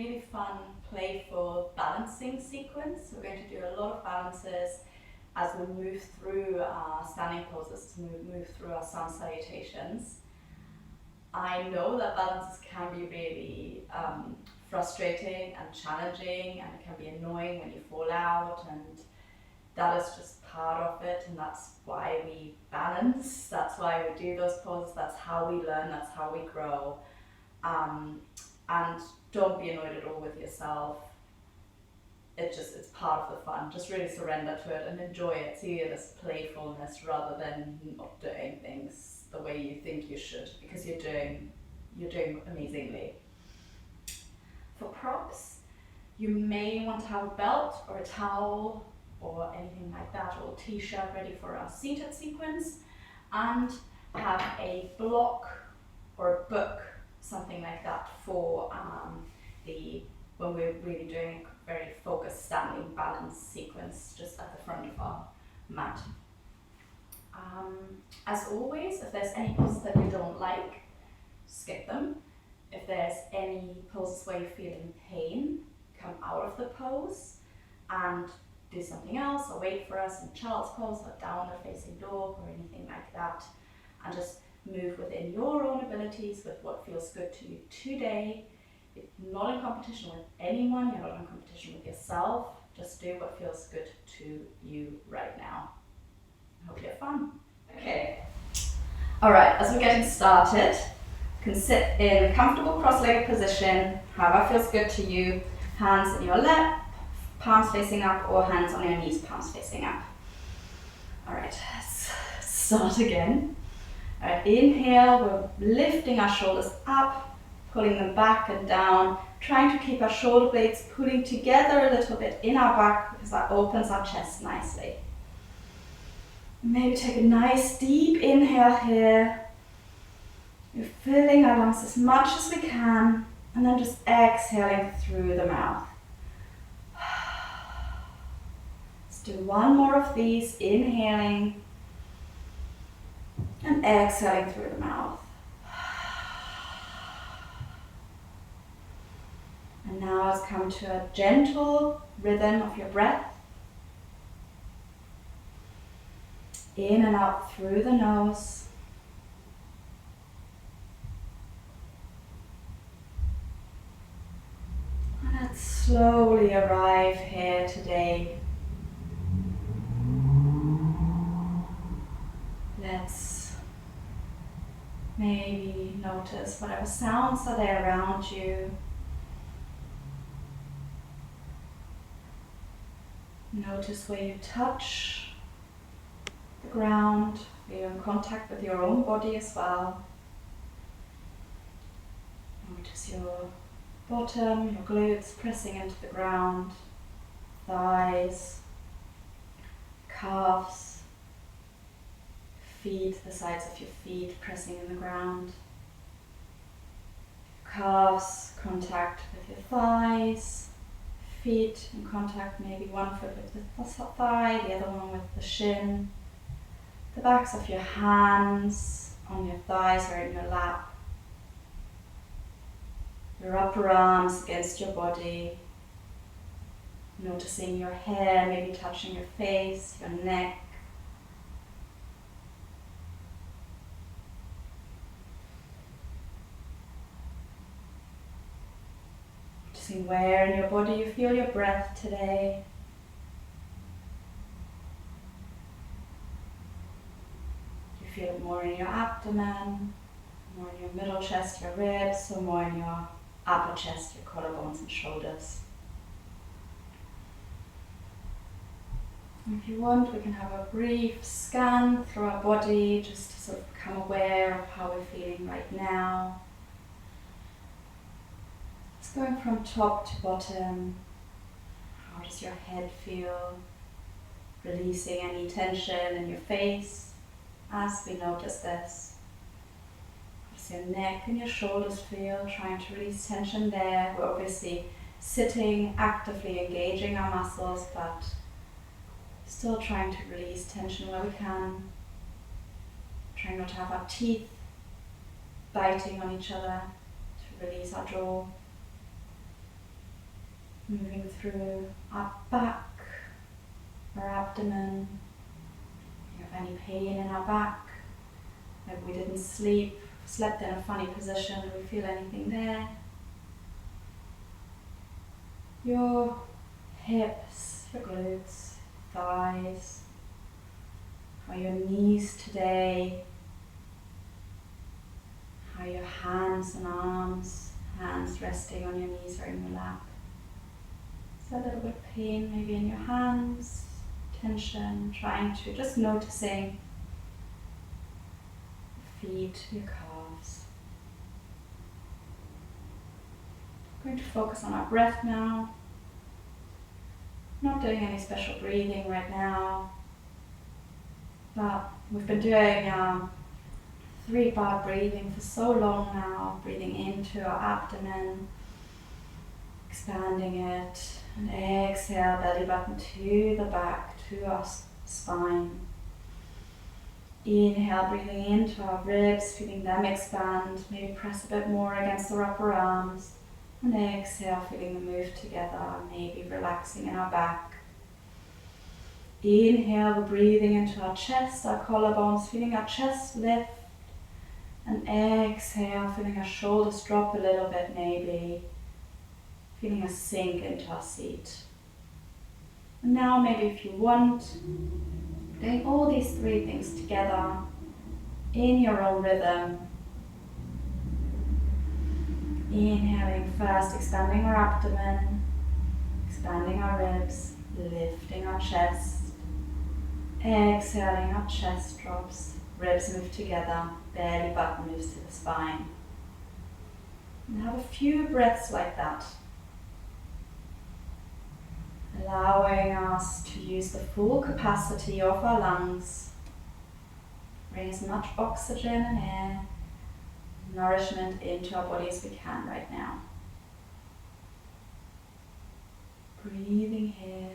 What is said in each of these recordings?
really fun, playful balancing sequence. We're going to do a lot of balances as we move through our standing poses, to move through our Sun Salutations. I know that balances can be really frustrating and challenging, and it can be annoying when you fall out, and that is just part of it, and that's why we balance, that's why we do those poses, that's how we learn, that's how we grow. And don't be annoyed at all with yourself. It's part of the fun. Just really surrender to it and enjoy it. See it as playfulness rather than not doing things the way you think you should, because you're doing amazingly. For props, you may want to have a belt or a towel or anything like that, or a t-shirt ready for our seated sequence, and have a block or a book, something like that, for when we're really doing a very focused standing balance sequence just at the front of our mat. As always, if there's any poses that you don't like, skip them. If there's any poses where you're feeling pain, come out of the pose and do something else, or wait for us in child's pose or downward facing dog or anything like that, and just move within your own abilities with what feels good to you today. You're not in competition with anyone, you're not in competition with yourself. Just do what feels good to you right now. I hope you have fun. Okay. Alright, as we're getting started, you can sit in a comfortable cross-legged position, however feels good to you. Hands in your lap, palms facing up, or hands on your knees, palms facing up. Alright, let's start again. Alright, inhale, we're lifting our shoulders up, pulling them back and down, trying to keep our shoulder blades pulling together a little bit in our back, because that opens our chest nicely. Maybe take a nice deep inhale here. We're filling our lungs as much as we can, and then just exhaling through the mouth. Let's do one more of these, inhaling and exhaling through the mouth. And now let's come to a gentle rhythm of your breath. In and out through the nose. And let's slowly arrive here today. Let's maybe notice whatever sounds are there around you. Notice where you touch the ground, where you're in contact with your own body as well. Notice your bottom, your glutes pressing into the ground, thighs, calves, feet, the sides of your feet pressing in the ground. Calves, contact with your thighs. Feet in contact, maybe one foot with the thigh, the other one with the shin. The backs of your hands on your thighs or in your lap. Your upper arms against your body. Noticing your hair, maybe touching your face, your neck. Noticing where in your body you feel your breath today. You feel it more in your abdomen, more in your middle chest, your ribs, or more in your upper chest, your collarbones and shoulders. And if you want, we can have a brief scan through our body just to sort of become aware of how we're feeling right now. It's going from top to bottom. How does your head feel? Releasing any tension in your face as we notice this. How does your neck and your shoulders feel? Trying to release tension there. We're obviously sitting, actively engaging our muscles, but still trying to release tension where we can. Trying not to have our teeth biting on each other to release our jaw. moving through our back, our abdomen. If you have any pain in our back, maybe we didn't slept in a funny position, do we feel anything there? Your hips, your glutes, thighs, how your knees today, how your hands and arms, hands resting on your knees or in your lap. Is there a little bit of pain maybe in your hands, tension, trying to just noticing your feet, your calves. Going to focus on our breath now. Not doing any special breathing right now, but we've been doing 3-part breathing for so long now, breathing into our abdomen, expanding it, and exhale, belly button to the back, to our spine. Inhale, breathing into our ribs, feeling them expand, maybe press a bit more against our upper arms. And exhale, feeling them move together, maybe relaxing in our back. Inhale, we're breathing into our chest, our collarbones, feeling our chest lift. And exhale, feeling our shoulders drop a little bit maybe. Feeling us sink into our seat. And now maybe if you want, doing all these 3 things together in your own rhythm. Inhaling first, expanding our abdomen, expanding our ribs, lifting our chest. Exhaling, our chest drops, ribs move together, belly button moves to the spine. And have a few breaths like that. Allowing us to use the full capacity of our lungs. Bring as much oxygen and air, nourishment into our body as we can right now. Breathing here.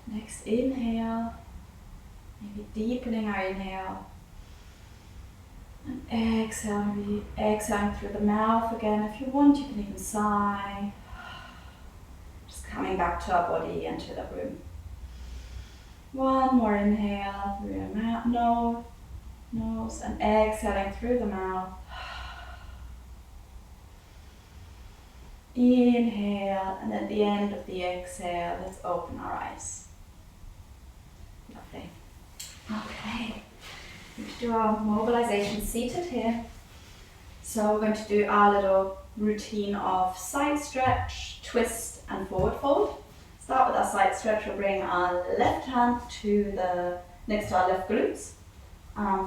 Next inhale, maybe deepening our inhale. And exhale, maybe exhaling through the mouth again. If you want, you can even sigh. Just coming back to our body and to the room. One more inhale through your mouth, nose, and exhaling through the mouth. Inhale, and at the end of the exhale, let's open our eyes. Lovely. Okay, we're going to do our mobilization seated here. So we're going to do our little routine of side stretch, twist, and forward fold. Start with our side stretch. We'll bring our left hand to the next to our left glutes.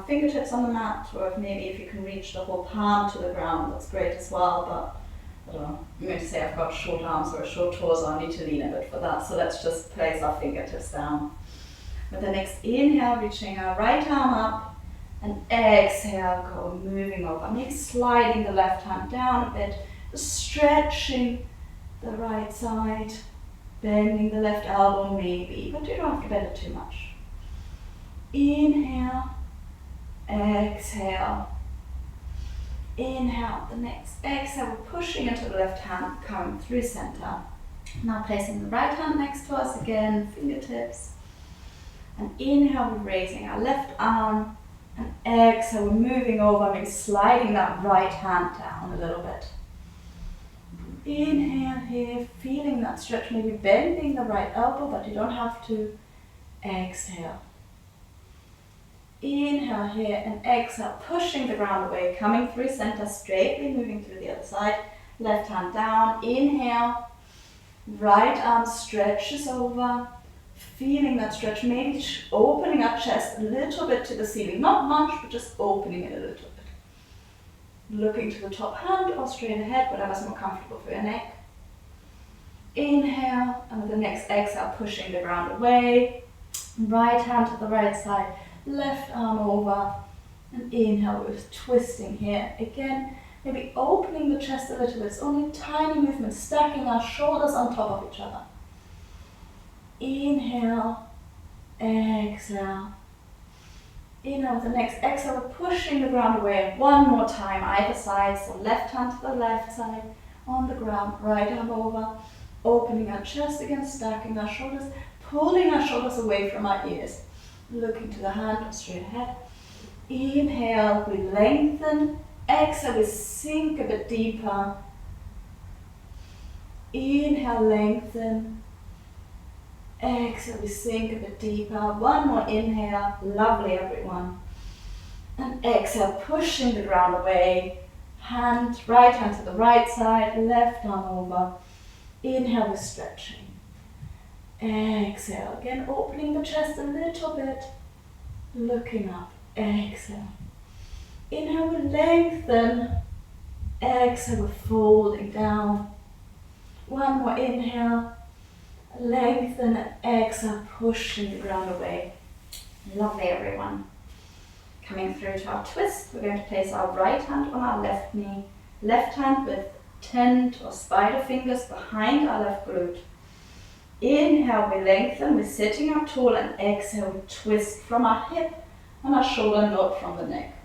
Fingertips on the mat, or maybe if you can reach the whole palm to the ground, that's great as well. But I don't know, I'm going to say I've got short arms or a short torso, I need to lean a bit for that. So let's just place our fingertips down. With the next inhale, reaching our right arm up, and exhale, go moving over. Maybe sliding the left hand down a bit, stretching the right side, bending the left elbow maybe, but you don't have to bend it too much. Inhale, exhale. Inhale, the next exhale, we're pushing into the left hand, coming through center. Now placing the right hand next to us again, fingertips. And inhale, we're raising our left arm. And exhale, we're moving over, maybe sliding that right hand down a little bit. Inhale here, feeling that stretch, maybe bending the right elbow, but you don't have to. Exhale. Inhale here and exhale, pushing the ground away, coming through center, straightly moving through the other side. Left hand down, inhale. Right arm stretches over. Feeling that stretch, maybe opening our chest a little bit to the ceiling. Not much, but just opening it a little bit. looking to the top hand or straight ahead, whatever's more comfortable for your neck. Inhale, and with the next exhale, pushing the ground away. Right hand to the right side, left arm over, and inhale with twisting here. Again, maybe opening the chest a little bit. It's only tiny movement, stacking our shoulders on top of each other. Inhale, exhale. Inhale, with the next exhale, we're pushing the ground away. One more time, either side. So left hand to the left side, on the ground, right arm over, opening our chest again, stacking our shoulders, pulling our shoulders away from our ears. Looking to the hand or straight ahead. Inhale, we lengthen. Exhale, we sink a bit deeper. Inhale, lengthen. Exhale, we sink a bit deeper. One more inhale. Lovely, everyone. And exhale, pushing the ground away. Right hand to the right side, left arm over. Inhale, we're stretching. Exhale, again opening the chest a little bit. Looking up. Exhale. Inhale, we lengthen. Exhale, we're folding down. One more inhale. Lengthen and exhale, pushing the ground away. Lovely, everyone. Coming through to our twist, we're going to place our right hand on our left knee. Left hand with tent or spider fingers behind our left glute. Inhale, we lengthen, we're sitting up tall, and exhale, we twist from our hip and our shoulder, not from the neck.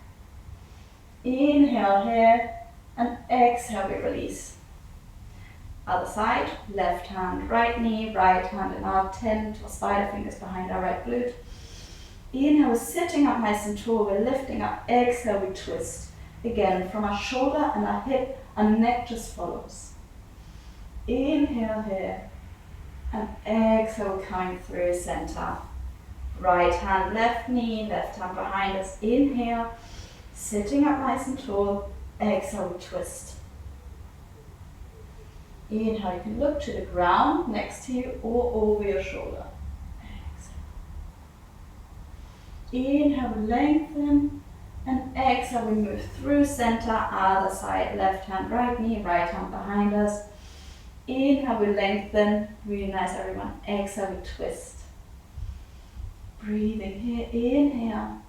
Inhale here, and exhale, we release. Other side, left hand, right knee, right hand in our tent or spider fingers behind our right glute. Inhale, we're sitting up nice and tall, we're lifting up. Exhale, we twist. Again, from our shoulder and our hip, our neck just follows. Inhale here, and exhale, coming through center. Right hand, left knee, left hand behind us. Inhale, sitting up nice and tall. Exhale, we twist. Inhale, you can look to the ground next to you or over your shoulder. Exhale. Inhale, we lengthen. And exhale, we move through center, other side, left hand, right knee, right hand behind us. Inhale, we lengthen. Really nice, everyone. Exhale, we twist. Breathing here. Inhale.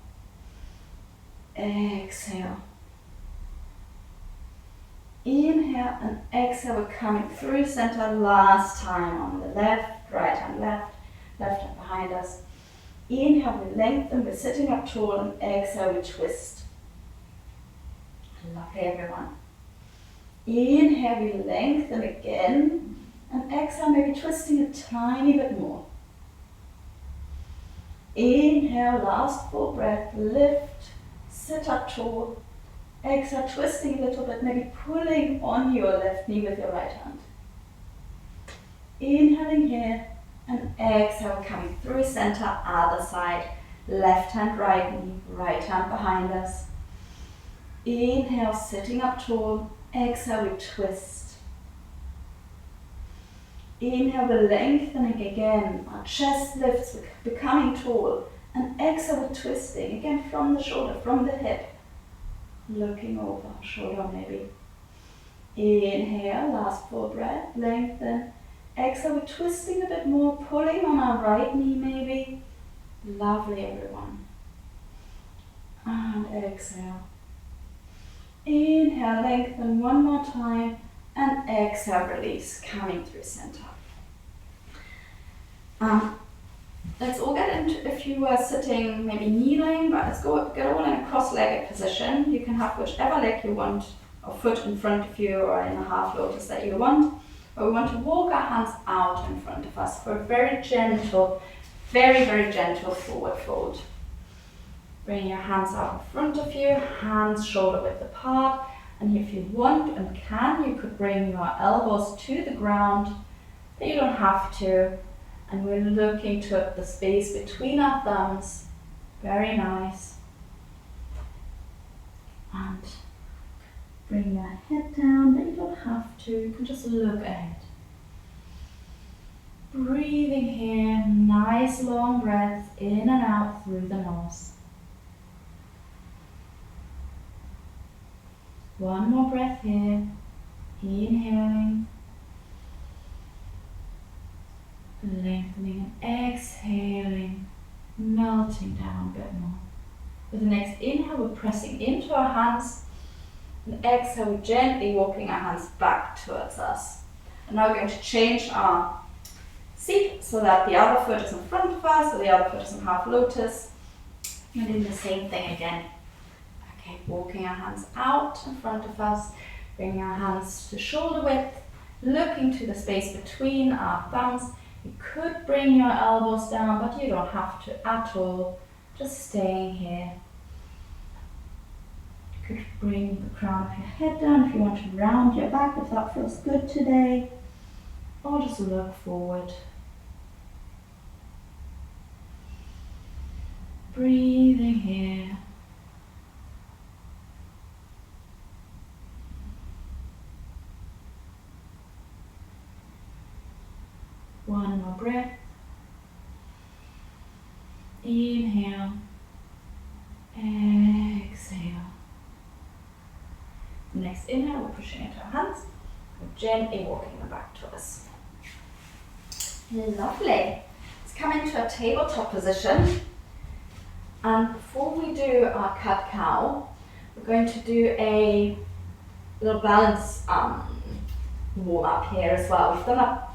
Exhale. Inhale and exhale, we're coming through center. Last time on the left, right hand left, left hand behind us. Inhale, we lengthen, we're sitting up tall, and exhale, we twist. Lovely, everyone. Inhale, we lengthen again, and exhale, maybe twisting a tiny bit more. Inhale, last full breath, lift, sit up tall. Exhale, twisting a little bit, maybe pulling on your left knee with your right hand. Inhaling here, and exhale, coming through center, other side. Left hand, right knee, right hand behind us. Inhale, sitting up tall. Exhale, we twist. Inhale, we're lengthening again. Our chest lifts, we're becoming tall. And exhale, we're twisting, again from the shoulder, from the hip. Looking over, shoulder maybe. Inhale, last full breath, lengthen. Exhale, we're twisting a bit more, pulling on our right knee maybe. Lovely, everyone. And exhale. Inhale, lengthen one more time. And exhale, release, coming through center. Let's all get into, if you were sitting, maybe kneeling, but let's get all in a cross-legged position. You can have whichever leg you want, or foot in front of you, or in a half lotus that you want. But we want to walk our hands out in front of us for a very gentle, very, very gentle forward fold. Bring your hands out in front of you, hands shoulder width apart. And if you want and can, you could bring your elbows to the ground, but you don't have to. And we're looking to the space between our thumbs. Very nice. And bring your head down, but you don't have to. You can just look ahead. Breathing here, nice long breaths in and out through the nose. One more breath here. Inhaling, lengthening, and exhaling, melting down a bit more. With the next inhale, we're pressing into our hands, and exhale, we're gently walking our hands back towards us. And now we're going to change our seat so that the other foot is in front of us, so the other foot is in half lotus. And doing the same thing again. Okay, walking our hands out in front of us, bringing our hands to shoulder width, looking to the space between our thumbs. You could bring your elbows down, but you don't have to at all. Just staying here. You could bring the crown of your head down if you want to round your back, if that feels good today. Or just look forward. Breathing here. One more breath. Inhale. Exhale. Next inhale, we're pushing into our hands. We're gently walking them back to us. Lovely. Let's come into a tabletop position. And before we do our cat cow, we're going to do a little balance warm up here as well. We've done that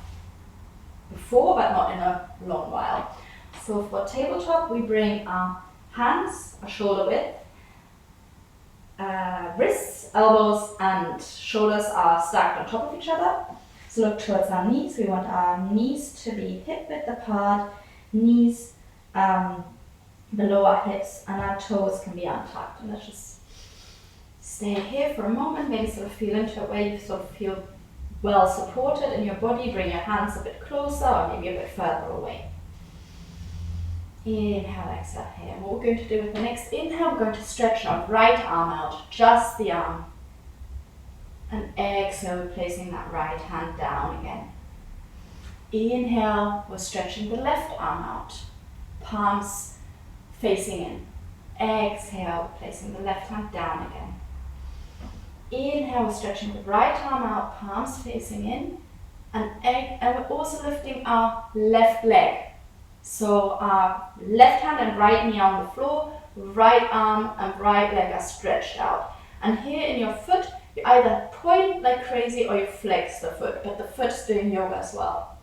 before, but not in a long while. So for tabletop, we bring our hands, our shoulder width, wrists, elbows, and shoulders are stacked on top of each other. So look towards our knees. We want our knees to be hip width apart, knees below our hips, and our toes can be untucked. And let's just stay here for a moment, maybe sort of feel into it where you sort of feel well supported in your body. Bring your hands a bit closer or maybe a bit further away. Inhale, exhale here. And what we're going to do with the next inhale, we're going to stretch our right arm out, just the arm. And exhale, we're placing that right hand down again. Inhale, we're stretching the left arm out, palms facing in. Exhale, placing the left hand down again. Inhale, we're stretching the right arm out, palms facing in. And we're also lifting our left leg. So our left hand and right knee on the floor, right arm and right leg are stretched out. And here in your foot, you either point like crazy or you flex the foot, but the foot's doing yoga as well.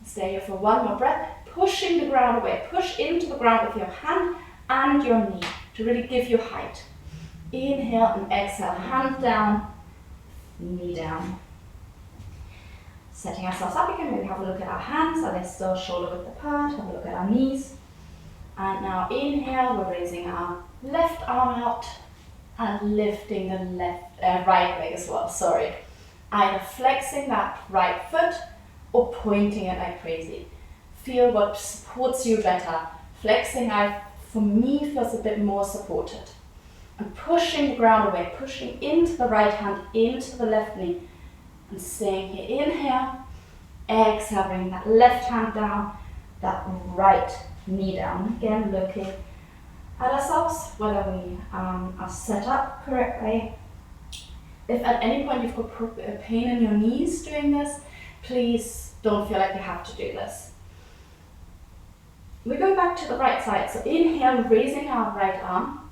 Stay here for one more breath, pushing the ground away. Push into the ground with your hand and your knee to really give you height. Inhale and exhale, hand down, knee down. Setting ourselves up again, maybe have a look at our hands. Are they still shoulder width apart? Have a look at our knees. And now inhale, we're raising our left arm out and lifting the right leg as well, sorry. Either flexing that right foot or pointing it like crazy. Feel what supports you better. Flexing, for me, feels a bit more supported. And pushing the ground away, pushing into the right hand, into the left knee. And staying here, inhale, exhale, bring that left hand down, that right knee down. Again, looking at ourselves, whether we are set up correctly. If at any point you've got pain in your knees doing this, please don't feel like you have to do this. We go back to the right side. So inhale, raising our right arm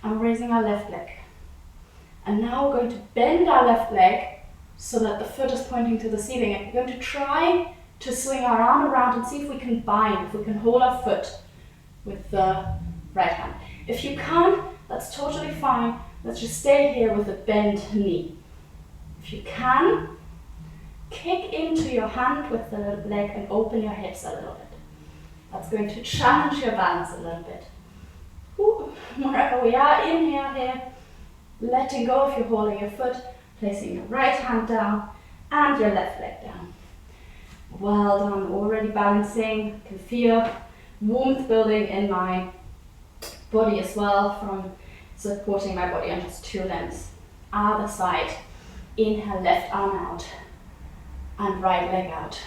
and raising our left leg. And now we're going to bend our left leg so that the foot is pointing to the ceiling. And we're going to try to swing our arm around and see if we can bind, if we can hold our foot with the right hand. If you can't, that's totally fine. Let's just stay here with a bent knee. If you can, kick into your hand with the leg and open your hips a little bit. That's going to challenge your balance a little bit. Wherever we are, inhale here, letting go if you're holding your foot, placing your right hand down and your left leg down. Well done, already balancing. I can feel warmth building in my body as well from supporting my body on just two limbs. Other side, inhale, left arm out and right leg out.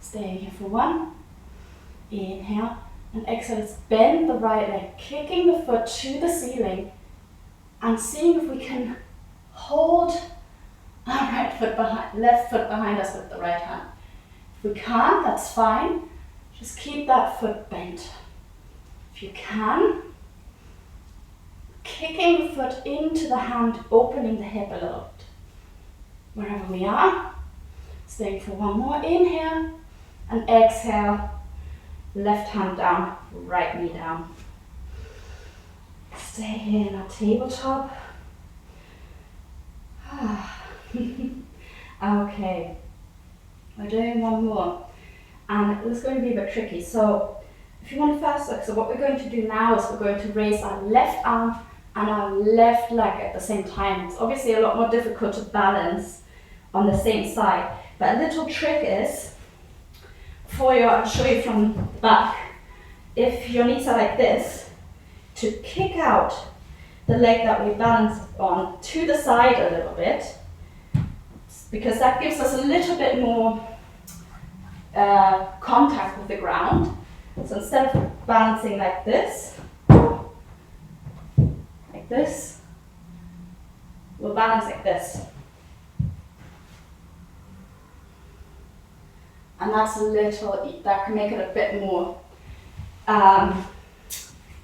Staying here for one, inhale and exhale. Let's bend the right leg, kicking the foot to the ceiling and seeing if we can hold our right foot behind, left foot behind us with the right hand. If we can't, that's fine. Just keep that foot bent. If you can, kicking the foot into the hand, opening the hip a little bit. Wherever we are, staying for one more inhale, and exhale, left hand down, right knee down. Stay here in our tabletop. Okay, we're doing one more, and this is going to be a bit tricky. So if you want to fast look, so what we're going to do now is we're going to raise our left arm and our left leg at the same time. It's obviously a lot more difficult to balance on the same side, but a little trick is, I'll show you from the back, if your knees are like this, to kick out the leg that we balance on to the side a little bit, because that gives us a little bit more contact with the ground. So instead of balancing like this, we'll balance like this. And that's that can make it a bit more,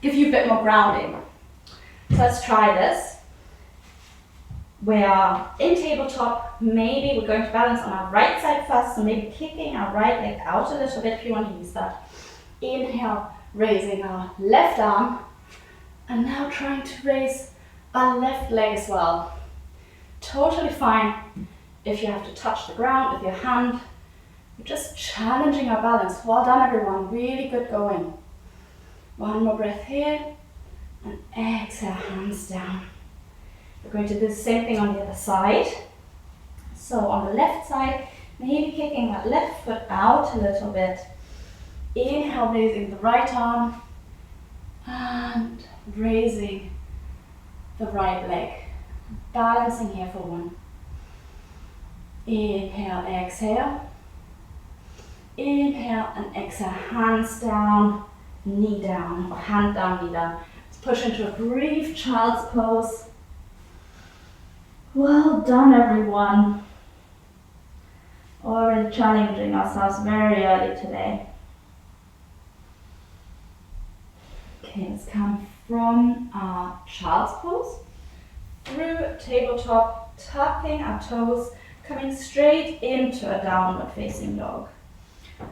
give you a bit more grounding. So let's try this. We are in tabletop. Maybe we're going to balance on our right side first, so maybe kicking our right leg out a little bit if you want to use that. Inhale, raising our left arm, and now trying to raise our left leg as well. Totally fine if you have to touch the ground with your hand. We're just challenging our balance. Well done, everyone. Really good going. One more breath here, and exhale, hands down. We're going to do the same thing on the other side. So on the left side, maybe kicking that left foot out a little bit. Inhale, raising the right arm, and raising the right leg. Balancing here for one. Inhale, exhale. Inhale and exhale, hands down, knee down, or hand down, knee down. Let's push into a brief child's pose. Well done, everyone. Already challenging ourselves very early today. Okay, let's come from our child's pose through tabletop, tucking our toes, coming straight into a downward facing dog.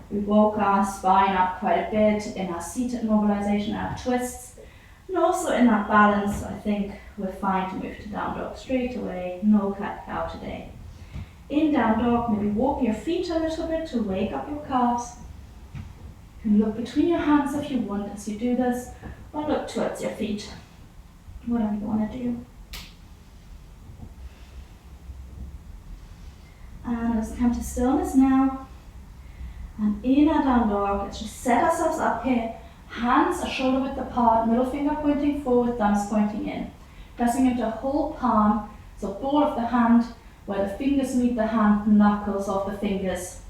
We woke our spine up quite a bit in our seated mobilization, our twists, and also in our balance. I think we're fine to move to down dog straight away. No cat-cow today. In down dog, maybe walk your feet a little bit to wake up your calves. You can look between your hands if you want as you do this, or look towards your feet, whatever you want to do. And let's come to stillness now. And in our down dog, let's just set ourselves up here. Hands are shoulder width apart, middle finger pointing forward, thumbs pointing in. Pressing into a whole palm, so ball of the hand, where the fingers meet the hand, knuckles of the fingers.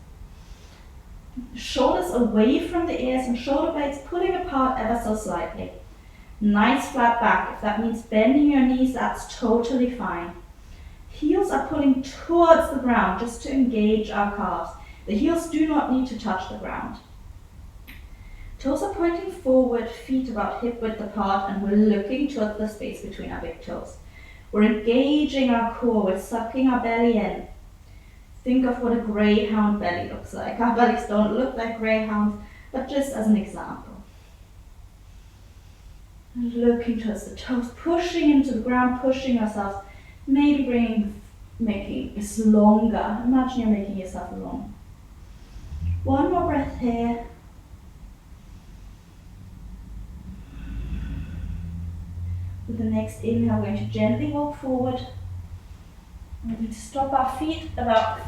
Shoulders away from the ears and shoulder blades pulling apart ever so slightly. Nice flat back. If that means bending your knees, that's totally fine. Heels are pulling towards the ground just to engage our calves. The heels do not need to touch the ground. Toes are pointing forward, feet about hip width apart, and we're looking towards the space between our big toes. We're engaging our core, we're sucking our belly in. Think of what a greyhound belly looks like. Our bellies don't look like greyhounds, but just as an example. Looking towards the toes, pushing into the ground, pushing ourselves, maybe making this longer. Imagine you're making yourself long. One more breath here. With the next inhale, we're going to gently walk forward. We're going to stop our feet about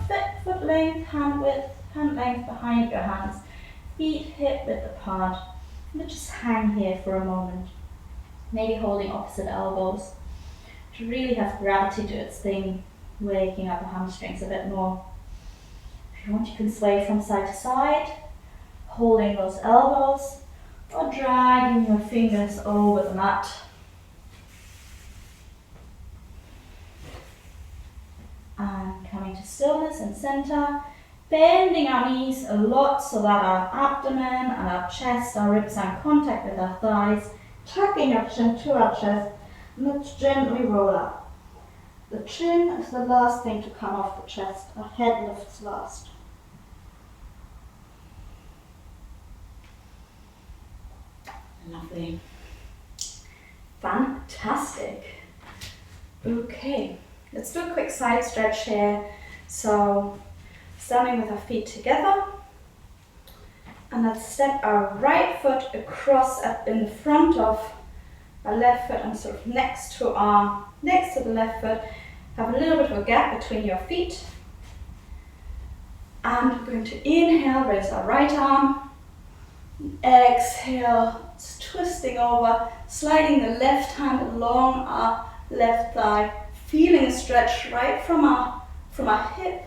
foot length, hand length behind your hands. Feet hip width apart. And just hang here for a moment. Maybe holding opposite elbows to really have gravity do its thing, waking up the hamstrings a bit more. If you want, you can sway from side to side, holding those elbows, or dragging your fingers over the mat. And coming to stillness and center. Bending our knees a lot so that our abdomen and our chest, our ribs are in contact with our thighs. Tucking our chin to our chest. And let's gently roll up. The chin is the last thing to come off the chest. Our head lifts last. Lovely. Fantastic. Okay, let's do a quick side stretch here. So, standing with our feet together. And let's step our right foot across up in the front of our left foot and sort of next to the left foot. Have a little bit of a gap between your feet. And we're going to inhale, raise our right arm. Exhale, it's twisting over, sliding the left hand along our left thigh, feeling a stretch right from our hip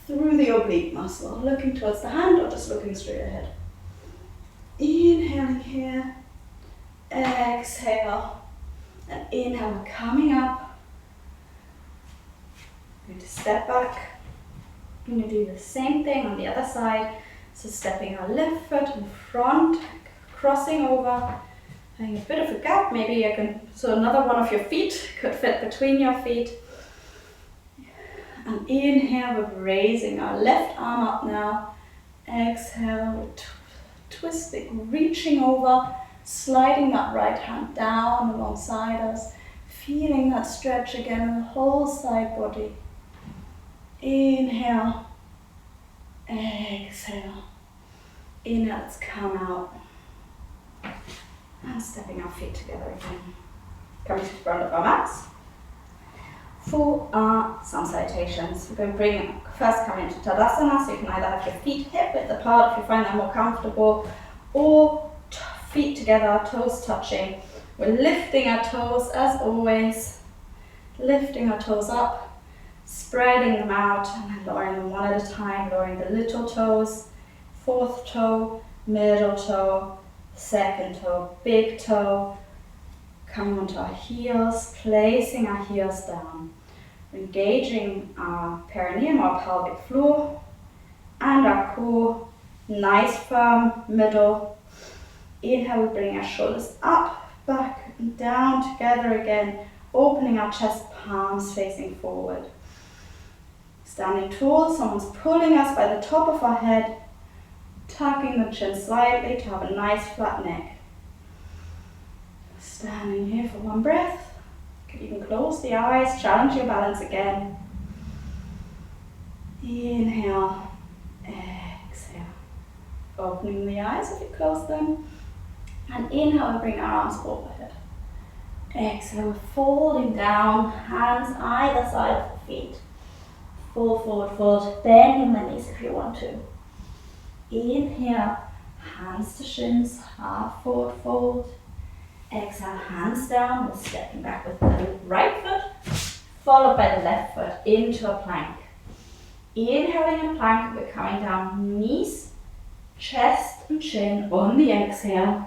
through the oblique muscle, looking towards the hand or just looking straight ahead. Inhaling here, exhale, and inhale, coming up. Going to step back. I'm going to do the same thing on the other side. So stepping our left foot in front, crossing over, having a bit of a gap. Maybe so another one of your feet could fit between your feet. And inhale, we're raising our left arm up now. Exhale, twisting, reaching over, sliding that right hand down alongside us. Feeling that stretch again in the whole side body. Inhale. Exhale. Inhale, let's come out. And stepping our feet together again. Coming to the front of our mats. For our Sun Salutations. We're going to bring first come into Tadasana, so you can either have your feet hip width apart if you find that more comfortable, or feet together, toes touching. We're lifting our toes as always. Lifting our toes up, spreading them out, and then lowering them one at a time, lowering the little toes, fourth toe, middle toe, second toe, big toe, coming onto our heels, placing our heels down, engaging our perineum, our pelvic floor, and our core, nice firm middle. Inhale, we bring our shoulders up, back, and down together again, opening our chest, palms facing forward. Standing tall, someone's pulling us by the top of our head, tucking the chin slightly to have a nice flat neck. Standing here for one breath. You can even close the eyes, challenge your balance again. Inhale, exhale. Opening the eyes if you close them. And inhale, bring our arms overhead. Exhale, folding down, hands either side of the feet. Fold forward, fold, bending the knees if you want to. Inhale, hands to shins, half forward fold. Exhale, hands down, we're stepping back with the right foot, followed by the left foot into a plank. Inhaling in plank, we're coming down, knees, chest and chin on the exhale.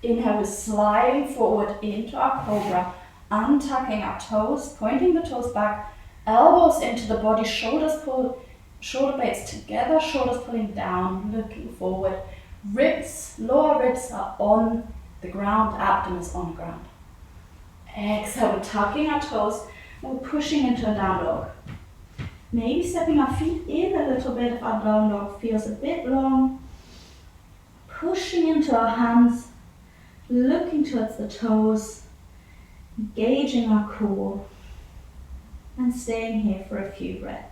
Inhale, we're sliding forward into our cobra, untucking our toes, pointing the toes back, elbows into the body, shoulders pulled, shoulder blades together, shoulders pulling down, looking forward. Ribs, lower ribs are on the ground, abdomen is on the ground. Exhale, we're tucking our toes, and we're pushing into a down dog. Maybe stepping our feet in a little bit if our down dog feels a bit long. Pushing into our hands, looking towards the toes, engaging our core, and staying here for a few breaths.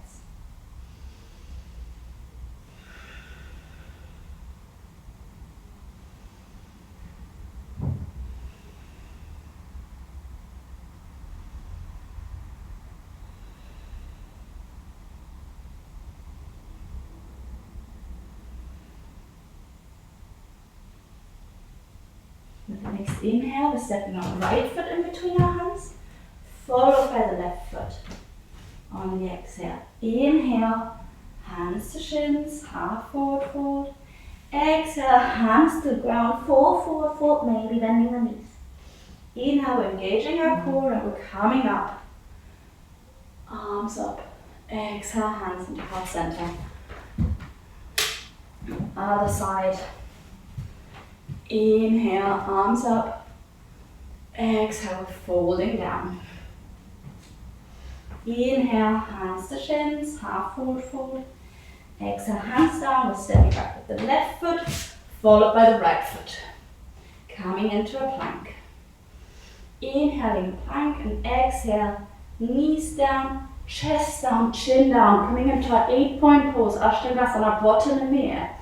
With the next inhale, we're stepping our right foot in between our hands, followed by the left foot. On the exhale, inhale, hands to shins, half forward fold. Exhale, hands to the ground, forward fold, maybe bending the knees. Inhale, we're engaging our core and we're coming up. Arms up. Exhale, hands into heart center. Other side. Inhale, arms up. Exhale, folding down. Inhale, hands to shins, half forward fold. Exhale, hands down, we're stepping back with the left foot, followed by the right foot. Coming into a plank. Inhaling plank and exhale, knees down, chest down, chin down. Coming into our 8-point pose, Ashtangasana, bottom in the air.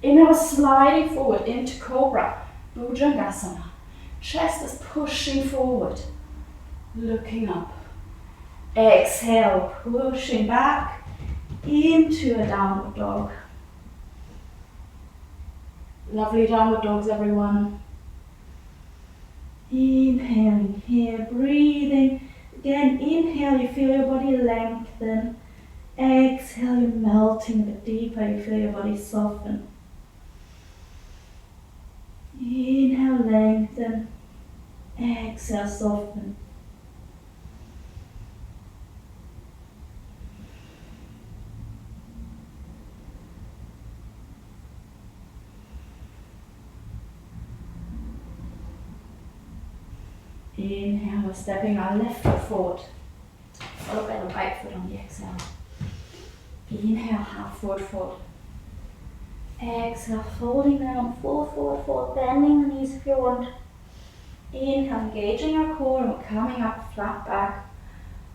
Inhale, sliding forward into Cobra, Bhujangasana. Chest is pushing forward, looking up. Exhale, pushing back into a downward dog. Lovely downward dogs, everyone. Inhaling here, breathing. Again, inhale, you feel your body lengthen. Exhale, you're melting a bit deeper, you feel your body soften. Inhale, lengthen. Exhale, soften. Inhale, we're stepping our left foot forward, followed by the right foot on the exhale. Inhale, half forward fold. Exhale, folding down, full forward fold, bending the knees if you want. Inhale, engaging our core, and we're coming up, flat back,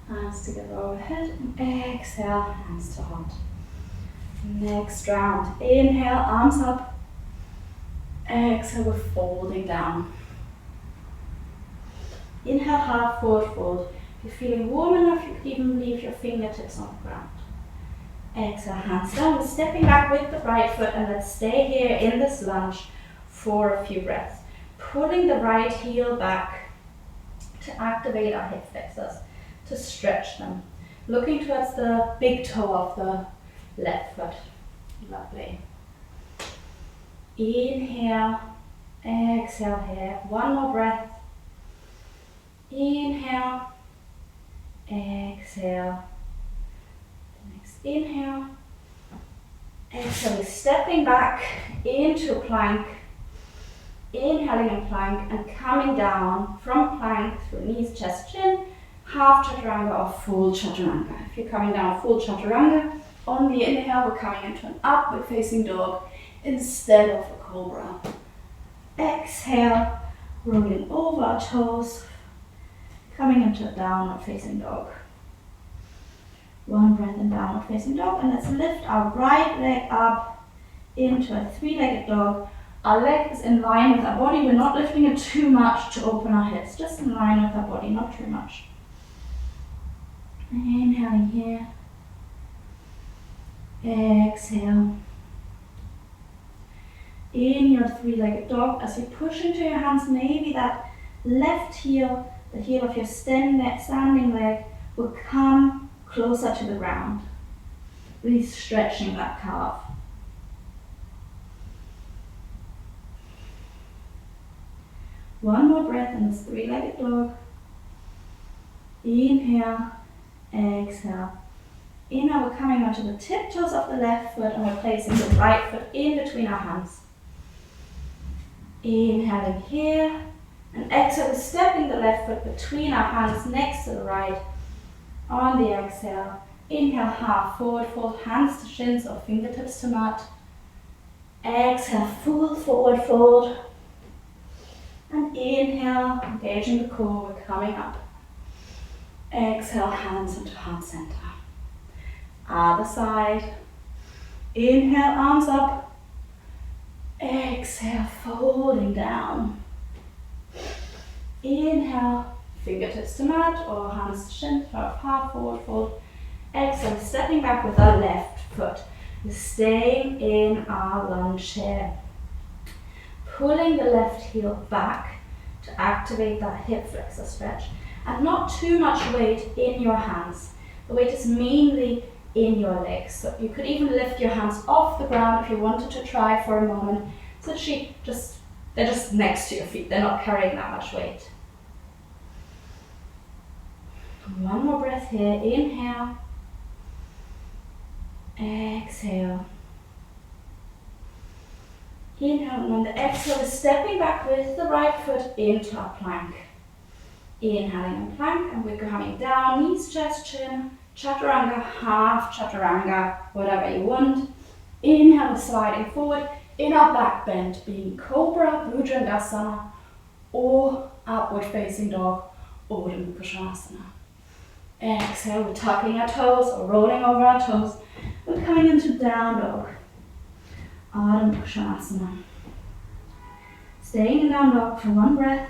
hands together overhead, and exhale, hands to heart. Next round, inhale, arms up. Exhale, we're folding down. Inhale, half forward fold. If you're feeling warm enough, you could even leave your fingertips on the ground. Exhale, hands down. We're stepping back with the right foot, and let's stay here in this lunge for a few breaths. Pulling the right heel back to activate our hip flexors, to stretch them. Looking towards the big toe of the left foot. Lovely. Inhale, exhale here. One more breath. Inhale, exhale. Next inhale, exhale. Stepping back into plank. Inhaling in plank and coming down from plank through knees, chest, chin, half chaturanga or full chaturanga. If you're coming down full chaturanga, on the inhale we're coming into an upward facing dog instead of a cobra. Exhale, rolling over our toes, coming into a downward facing dog. One breath in downward facing dog, and let's lift our right leg up into a three-legged dog. Our leg is in line with our body. We're not lifting it too much to open our hips, just in line with our body, not too much. Inhaling here. Exhale. In your three-legged dog, as you push into your hands, maybe that left heel, the heel of your standing leg, will come closer to the ground. Really stretching that calf. One more breath in this three-legged dog. Inhale, exhale. Inhale, we're coming onto the tiptoes of the left foot and we're placing the right foot in between our hands. Inhaling here, and exhale, stepping the left foot between our hands next to the right. On the exhale, inhale, half forward fold, hands to shins or fingertips to mat. Exhale, full forward fold. And inhale, engaging the core, we're coming up. Exhale, hands into heart center. Other side. Inhale, arms up. Exhale, folding down. Inhale, fingertips to mat or hands to shin, half forward fold. Exhale, stepping back with our left foot. We're staying in our lunge here. Pulling the left heel back to activate that hip flexor stretch, and not too much weight in your hands. The weight is mainly in your legs, so you could even lift your hands off the ground if you wanted to try for a moment. So they're just next to your feet, they're not carrying that much weight. One more breath here. Inhale. Exhale. Inhale, and on the exhale, we're stepping back with the right foot into our plank. Inhaling in plank, and we're coming down, knees, chest, chin, chaturanga, half chaturanga, whatever you want. Inhale, sliding forward in our back bend, being cobra, Vyaghrasana, or upward facing dog, or Mandukasana. Exhale, we're tucking our toes or rolling over our toes. We're coming into down dog, Virabhadrasana. Staying in down dog for one breath.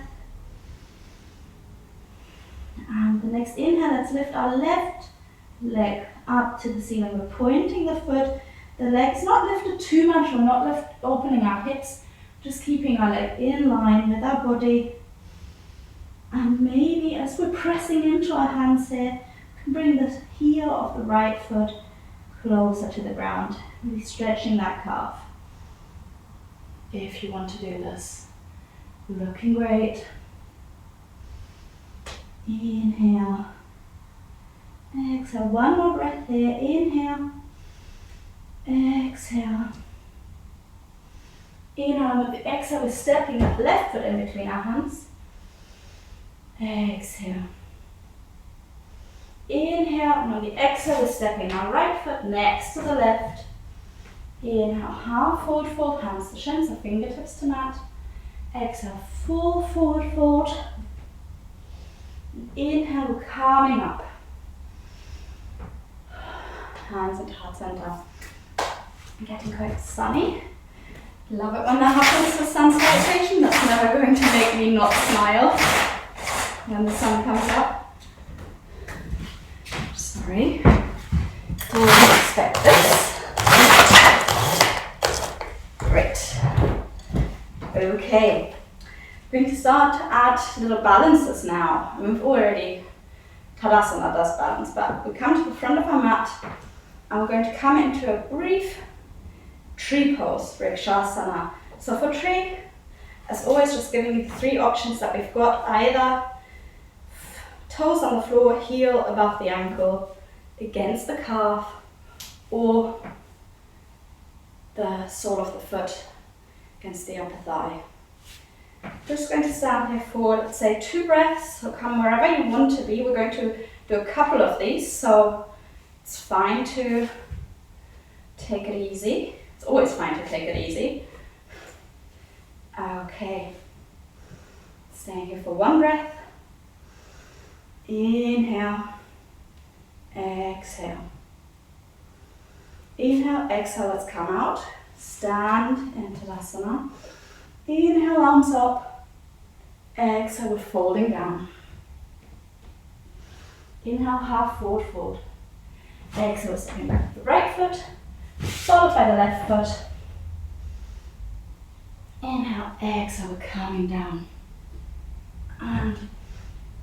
And the next inhale, let's lift our left leg up to the ceiling. We're pointing the foot. The leg's not lifted too much. We're not opening our hips. Just keeping our leg in line with our body. And maybe as we're pressing into our hands here, we can bring the heel of the right foot closer to the ground. Really stretching that calf. If you want to do this. Looking great. Inhale. Exhale. One more breath here. Inhale. Exhale. Inhale. With the exhale, we're stepping that left foot in between our hands. Exhale. Inhale. And on the exhale, we're stepping our right foot next to the left. Inhale. Half forward fold. Hands to shins, so fingertips to mat. Exhale. Full forward fold. Inhale, we're coming up. Hands into heart center. Getting quite sunny. Love it when that happens for Sun Salutations. That's never going to make me not smile when the sun comes up. Sorry. Didn't expect this. Great. Okay. We're going to start to add little balances now. We've already, Tadasana does balance, but we come to the front of our mat and we're going to come into a brief tree pose, Vrikshasana. So for tree, as always, just giving you the three options that we've got, either toes on the floor, heel above the ankle, against the calf, or the sole of the foot against the upper thigh. Just going to stand here for, let's say, 2 breaths, so come wherever you want to be. We're going to do a couple of these, so it's fine to take it easy. It's always fine to take it easy. Okay. Staying here for 1 breath. Inhale. Exhale. Inhale, exhale, let's come out. Stand in Tadasana. Inhale, arms up. Exhale, we're folding down. Inhale, half forward fold. Exhale, stepping back with the right foot, followed by the left foot. Inhale, exhale, we're coming down. And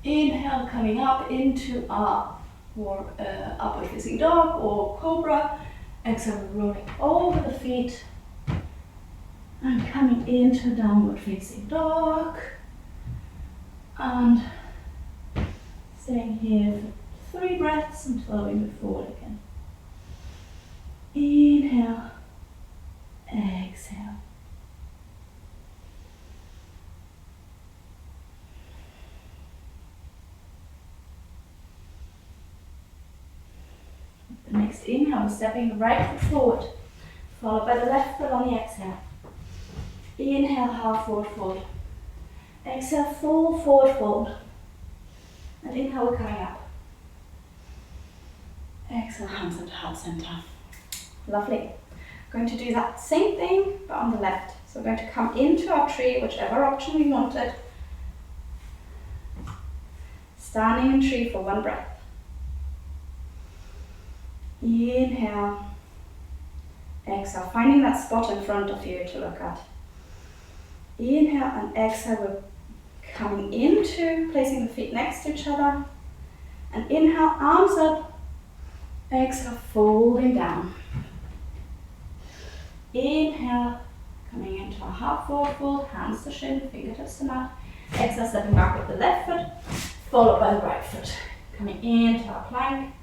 inhale, coming up into our upward facing dog or cobra. Exhale, rolling over the feet. And coming into downward facing dog. And staying here for 3 breaths until we move forward again. Inhale, exhale. The next inhale, we're stepping the right foot forward, followed by the left foot on the exhale. Inhale, half forward fold. Exhale, full forward fold. And inhale, we're coming up. Exhale, hands into heart center. Lovely. Going to do that same thing, but on the left. So we're going to come into our tree, whichever option we wanted. Standing in tree for 1 breath. Inhale. Exhale, finding that spot in front of you to look at. Inhale and exhale, we're coming into placing the feet next to each other. And inhale, arms up. Exhale, folding down. Inhale, coming into a half forward fold, hands to shin, fingertips to mat. Exhale, stepping back with the left foot, followed by the right foot. Coming into our plank.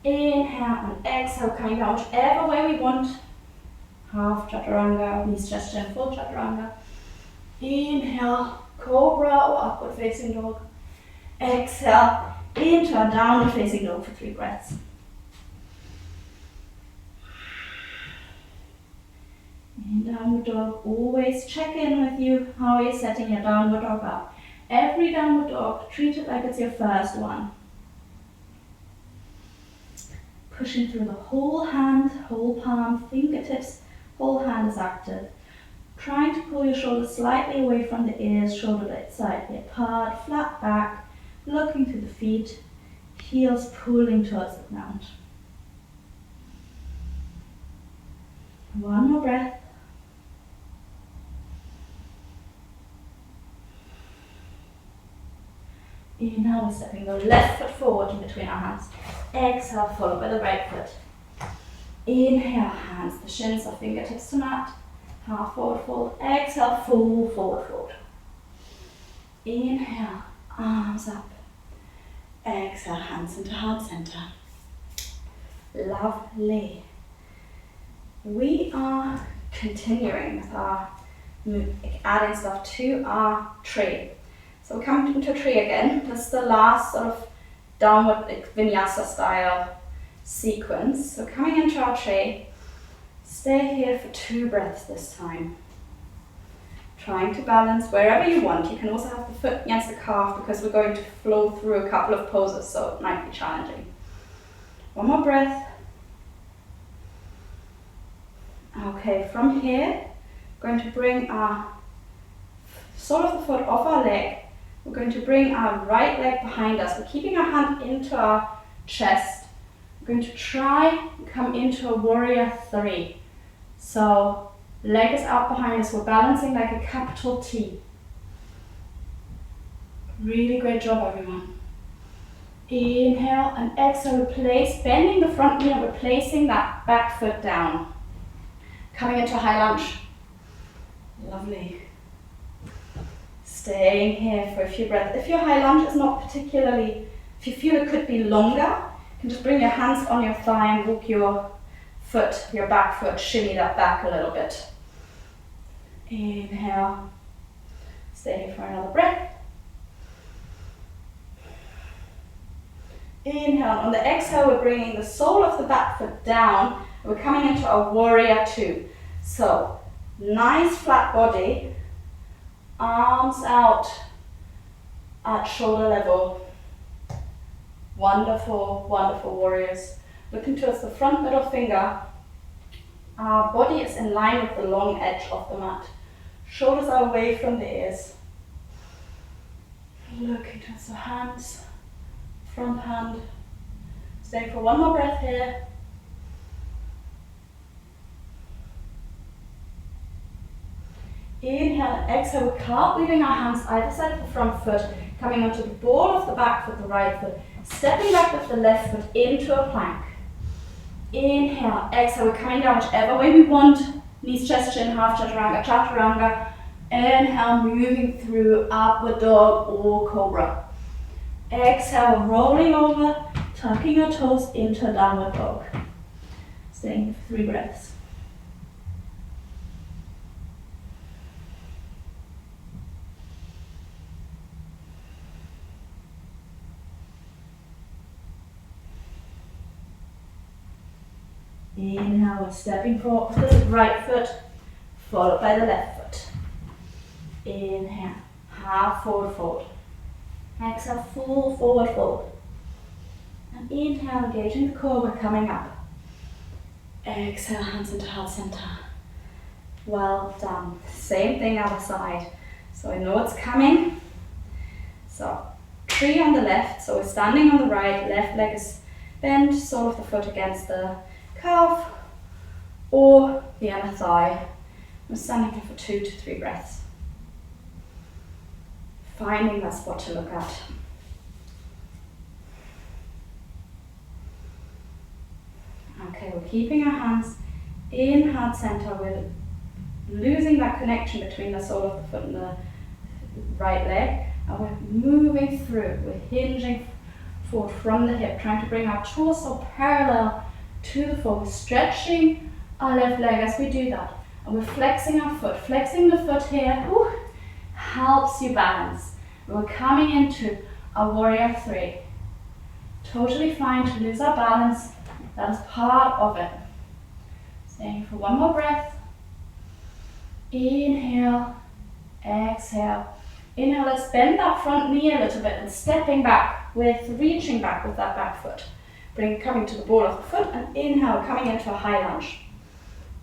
Inhale and exhale, coming down whichever way we want. Half chaturanga, knees stretched in, full chaturanga. Inhale, cobra or upward facing dog. Exhale, into a downward facing dog for 3 breaths. In downward dog, always check in with you. How are you setting your downward dog up? Every downward dog, treat it like it's your first one. Pushing through the whole hand, whole palm, fingertips, whole hand is active. Trying to pull your shoulders slightly away from the ears, shoulder blades slightly apart, flat back, looking to the feet, heels pulling towards the ground. One more breath. Inhale, we're stepping the left foot forward in between our hands. Exhale, followed by the right foot. Inhale, hands, the shins or fingertips to mat. Half forward fold. Exhale, full forward fold. Inhale, arms up. Exhale, hands into heart center. Lovely. We are continuing with our adding stuff to our tree. So we're coming into a tree again. This is the last sort of downward vinyasa style sequence. So coming into our tree, stay here for 2 breaths this time. Trying to balance wherever you want. You can also have the foot against the calf because we're going to flow through a couple of poses, so it might be challenging. One more breath. Okay, from here, we're going to bring our sole of the foot off our leg. We're going to bring our right leg behind us. We're keeping our hand into our chest. We're going to try and come into a warrior 3. So, leg is out behind us. We're balancing like a capital T. Really great job, everyone. Inhale and exhale, replace, bending the front knee and replacing that back foot down. Coming into a high lunge. Lovely. Staying here for a few breaths. If your high lunge is not particularly, if you feel it could be longer, you can just bring your hands on your thigh and walk your foot, your back foot, shimmy that back a little bit. Inhale. Stay here for another breath. Inhale. On the exhale, we're bringing the sole of the back foot down. We're coming into a warrior 2. So, nice flat body. Arms out at shoulder level. Wonderful, wonderful warriors. Looking towards the front middle finger. Our body is in line with the long edge of the mat. Shoulders are away from the ears. Looking towards the hands, front hand. Staying for one more breath here. Inhale and exhale, we're cartwheeling our hands either side of the front foot, coming onto the ball of the back foot, the right foot, stepping back with the left foot into a plank. Inhale, exhale, we're coming down whichever way we want, knees, chest, chin, half chaturanga, chaturanga. Inhale, moving through upward dog or cobra. Exhale, rolling over, tucking your toes into a downward dog. Staying for 3 breaths. Inhale, we're stepping forward with the right foot, followed by the left foot. Inhale, half forward fold. Exhale, full forward fold. And inhale, engaging the core, we're coming up. Exhale, hands into heart center. Well done. Same thing other side. So I know it's coming. So, tree on the left, so we're standing on the right, left leg is bent, sole of the foot against the calf or the inner thigh. I'm standing here for 2 to 3 breaths. Finding that spot to look at. Okay, we're keeping our hands in heart center. We're losing that connection between the sole of the foot and the right leg. And we're moving through. We're hinging forward from the hip, trying to bring our torso parallel to the floor. We're stretching our left leg as we do that. And we're flexing our foot. Flexing the foot here helps you balance. We're coming into a warrior three. Totally fine to lose our balance. That is part of it. Staying for one more breath. Inhale, exhale. Inhale, let's bend that front knee a little bit and stepping back with reaching back with that back foot. Coming to the ball of the foot and inhale, coming into a high lunge.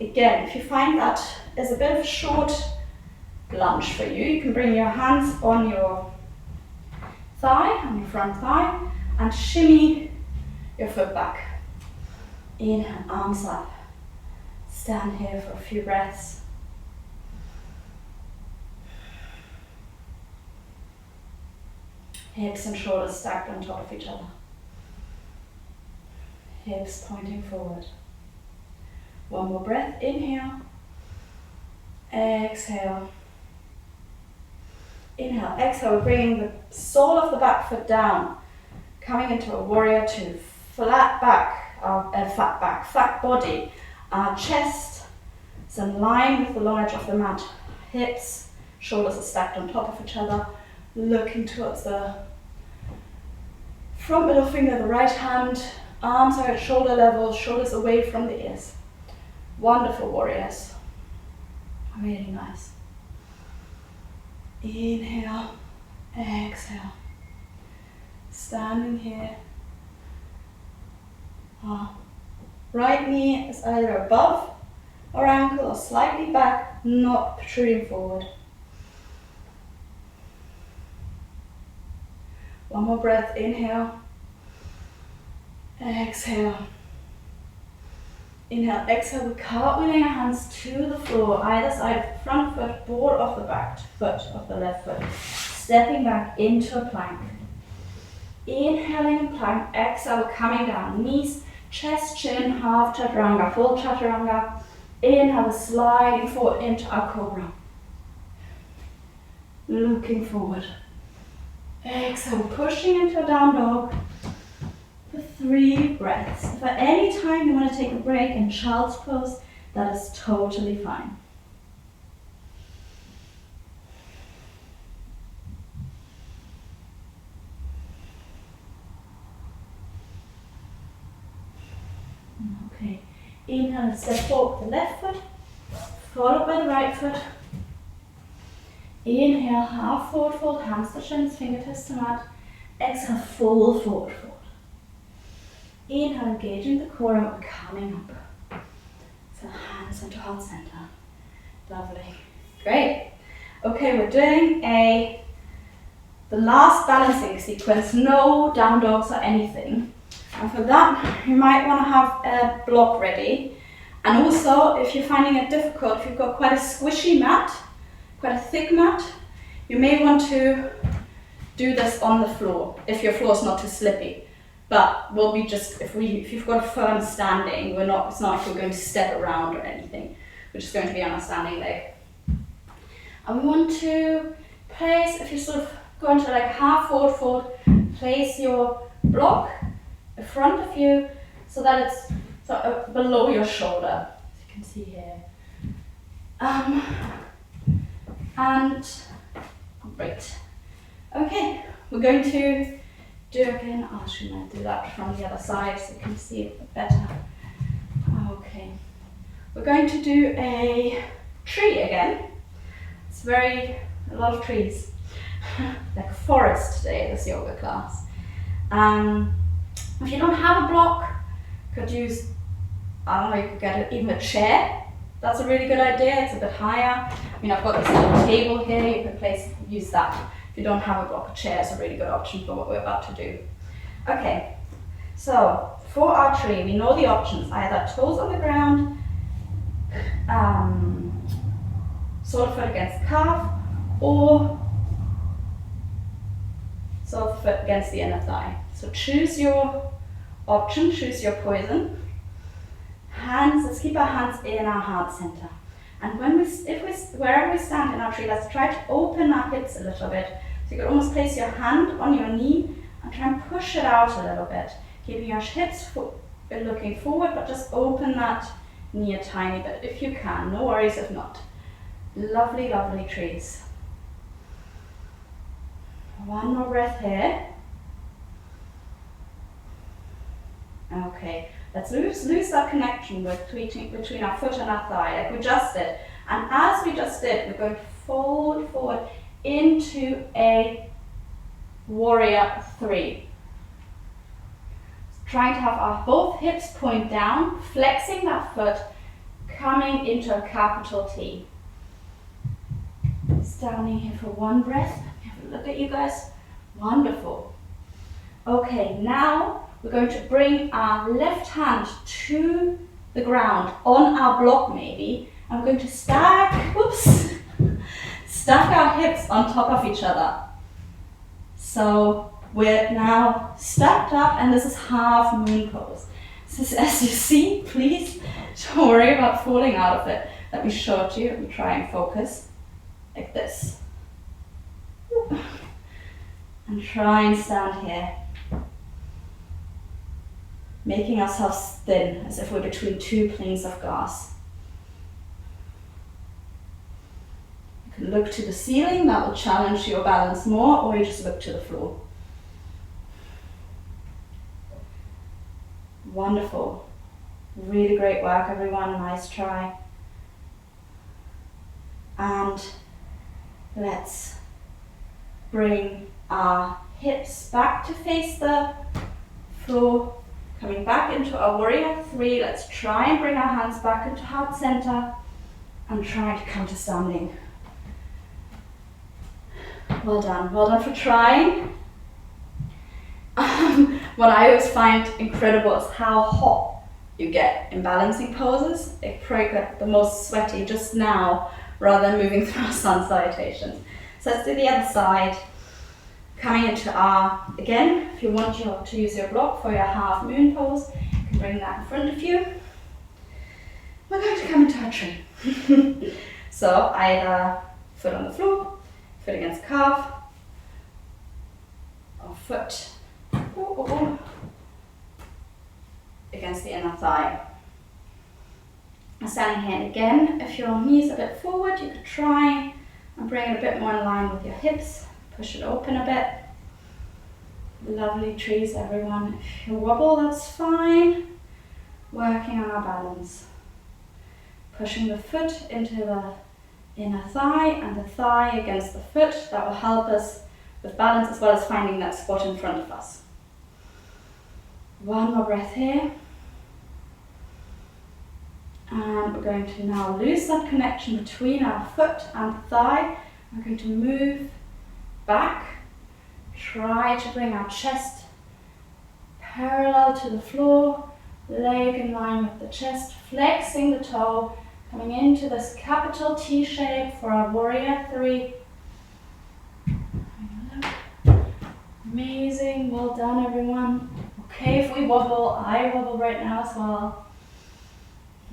Again, if you find that is a bit of a short lunge for you, you can bring your hands on your thigh, on your front thigh, and shimmy your foot back. Inhale, arms up. Stand here for a few breaths. Hips and shoulders stacked on top of each other. Hips pointing forward. One more breath, inhale. Exhale. Inhale, exhale, bringing the sole of the back foot down. Coming into a warrior two. Flat back, flat body. Our chest is in line with the long edge of the mat. Hips, shoulders are stacked on top of each other. Looking towards the front middle finger, the right hand. Arms are at shoulder level, shoulders away from the ears. Wonderful warriors. Really nice. Inhale, exhale. Standing here. Right knee is either above our ankle or slightly back, not protruding forward. One more breath, inhale. Exhale. Inhale, exhale, we're cartwheeling our hands to the floor, either side of the front foot, ball of the back foot of the left foot. Stepping back into a plank. Inhaling in plank, exhale, coming down. Knees, chest, chin, half chaturanga, full chaturanga. Inhale, sliding forward into our cobra. Looking forward. Exhale, pushing into a down dog. For 3 breaths. If at any time you want to take a break in child's pose, that is totally fine. Okay, inhale, step forward with the left foot, followed by the right foot. Inhale, half forward fold, hands to shins, fingertips to mat. Exhale, full forward fold. Inhale, engaging the core and we're coming up. So hands into heart center. Lovely. Great. Okay, we're doing the last balancing sequence, no down dogs or anything. And for that, you might want to have a block ready. And also, if you're finding it difficult, if you've got quite a squishy mat, quite a thick mat, you may want to do this on the floor, if your floor is not too slippy. But we'll be just, if you've got a firm standing, it's not like we're going to step around or anything. We're just going to be on a standing leg. And we want to place, if you sort of go into like half forward fold, place your block in front of you so that it's sort of below your shoulder, as you can see here. And great. Okay, we're going to do again. I'll actually do that from the other side so you can see it better. Okay, we're going to do a tree again. It's a lot of trees, like a forest today, this yoga class. If you don't have a block, you could use, I don't know, you could get even a chair. That's a really good idea. It's a bit higher. I mean, I've got this little table here. You could use that. If you don't have a block, a chair is a really good option for what we're about to do. Okay, so for our tree, we know the options. Either toes on the ground, sole of foot against the calf, or sole of foot against the inner thigh. So choose your option, choose your poison. Hands, let's keep our hands in our heart center. And wherever we stand in our tree, let's try to open our hips a little bit. So you could almost place your hand on your knee and try and push it out a little bit. Keeping your hips looking forward, but just open that knee a tiny bit if you can. No worries if not. Lovely, lovely trees. One more breath here. Okay, let's lose that connection between our foot and our thigh, like we just did. And as we just did, we're going to fold forward into a warrior 3. Trying to have our both hips point down, flexing that foot, coming into a capital T. Standing here for one breath. Have a look at you guys. Wonderful. Okay, now we're going to bring our left hand to the ground, on our block maybe, and we're going to stack our hips on top of each other. So we're now stacked up, and this is half moon pose. This is, as you see, please don't worry about falling out of it. Let me show it to you. Let me try and focus. Like this. And try and stand here. Making ourselves thin, as if we're between 2 planes of glass. You can look to the ceiling, that will challenge your balance more, or you just look to the floor. Wonderful. Really great work, everyone. Nice try. And let's bring our hips back to face the floor. Coming back into our warrior 3. Let's try and bring our hands back into heart center and try to come to standing. Well done. Well done for trying. What I always find incredible is how hot you get in balancing poses. It probably got the most sweaty just now rather than moving through our Sun Salutations. So let's do the other side. Coming into our, again, if you want to use your block for your half moon pose, you can bring that in front of you. We're going to come into our tree. So either foot on the floor, foot against calf, or foot against the inner thigh. Standing here, and again, if your knees are a bit forward, you could try and bring it a bit more in line with your hips. Push it open a bit. Lovely trees, everyone. If you wobble, that's fine. Working on our balance. Pushing the foot into the inner thigh and the thigh against the foot. That will help us with balance as well as finding that spot in front of us. One more breath here. And we're going to now lose that connection between our foot and thigh. We're going to move back. Try to bring our chest parallel to the floor, leg in line with the chest, flexing the toe, coming into this capital T shape for our warrior 3. Amazing, well done everyone. Okay, if we wobble, I wobble right now as well.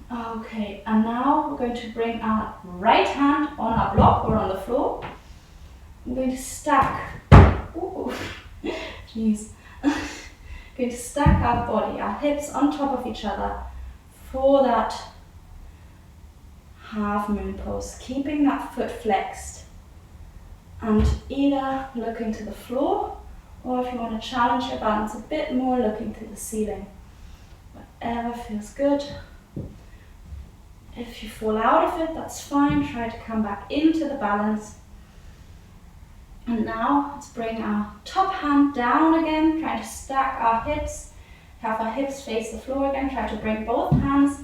Okay, and now we're going to bring our right hand on our block or on the floor. I'm going to stack, jeez. Going to stack our body, our hips on top of each other for that half moon pose, keeping that foot flexed. And either looking to the floor, or if you want to challenge your balance a bit more, looking to the ceiling. Whatever feels good. If you fall out of it, that's fine. Try to come back into the balance. And now let's bring our top hand down again, trying to stack our hips, have our hips face the floor again. Try to bring both hands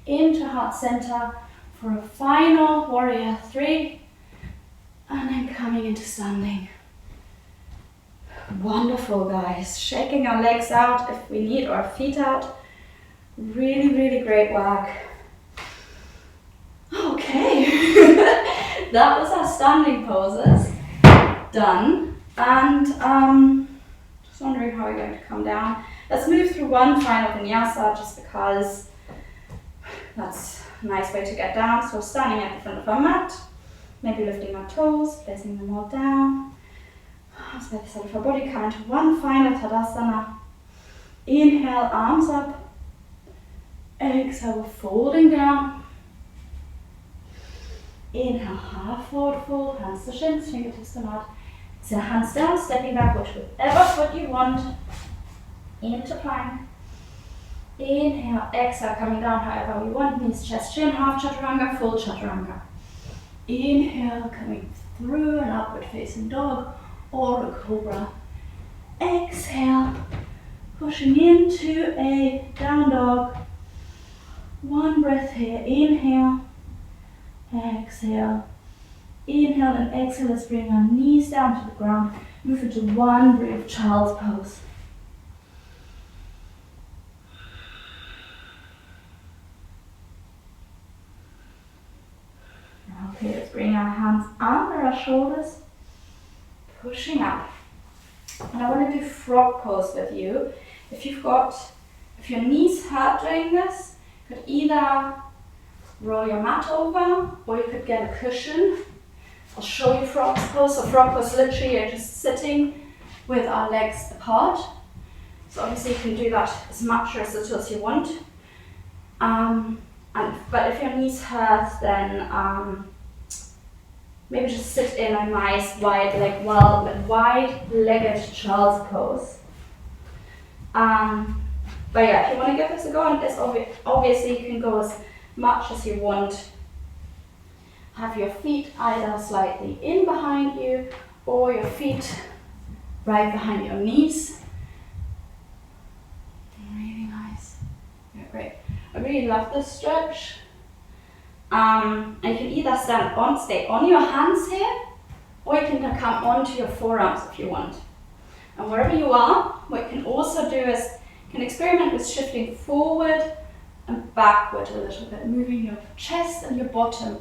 into heart center for a final warrior 3, and then coming into standing. Wonderful, guys. Shaking our legs out if we need, or our feet out. Really, really great work. Okay, that was our standing poses done, and just wondering how we're going to come down. Let's move through one final vinyasa just because that's a nice way to get down. So standing at the front of our mat, maybe lifting our toes, placing them all down. Arms by the side of our body, come into one final Tadasana. Inhale, arms up. Exhale, we're folding down. Inhale, half forward fold, hands to shins, fingertips to mat. So hands down, stepping backwards, whichever foot you want. Into plank. Inhale, exhale, coming down however you want. Knees, chest, chin, half chaturanga, full chaturanga. Inhale, coming through an upward facing dog or a cobra. Exhale, pushing into a down dog. One breath here. Inhale, exhale. Inhale and exhale. Let's bring our knees down to the ground. Move into one brief child's pose. Okay, let's bring our hands under our shoulders, pushing up. And I want to do frog pose with you. If your knees hurt doing this, you could either roll your mat over or you could get a cushion. I'll show you frog pose. So frog pose, literally you're just sitting with our legs apart. So obviously you can do that as much or as little as you want. But if your knees hurt, then maybe just sit in a nice wide-legged child's pose. But yeah, if you want to give this a go, and this obviously you can go as much as you want. Have your feet either slightly in behind you or your feet right behind your knees. Really nice. Yeah, great. I really love this stretch. And you can either stay on your hands here, or you can come onto your forearms if you want. And wherever you are, what you can also do is you can experiment with shifting forward and backward a little bit, moving your chest and your bottom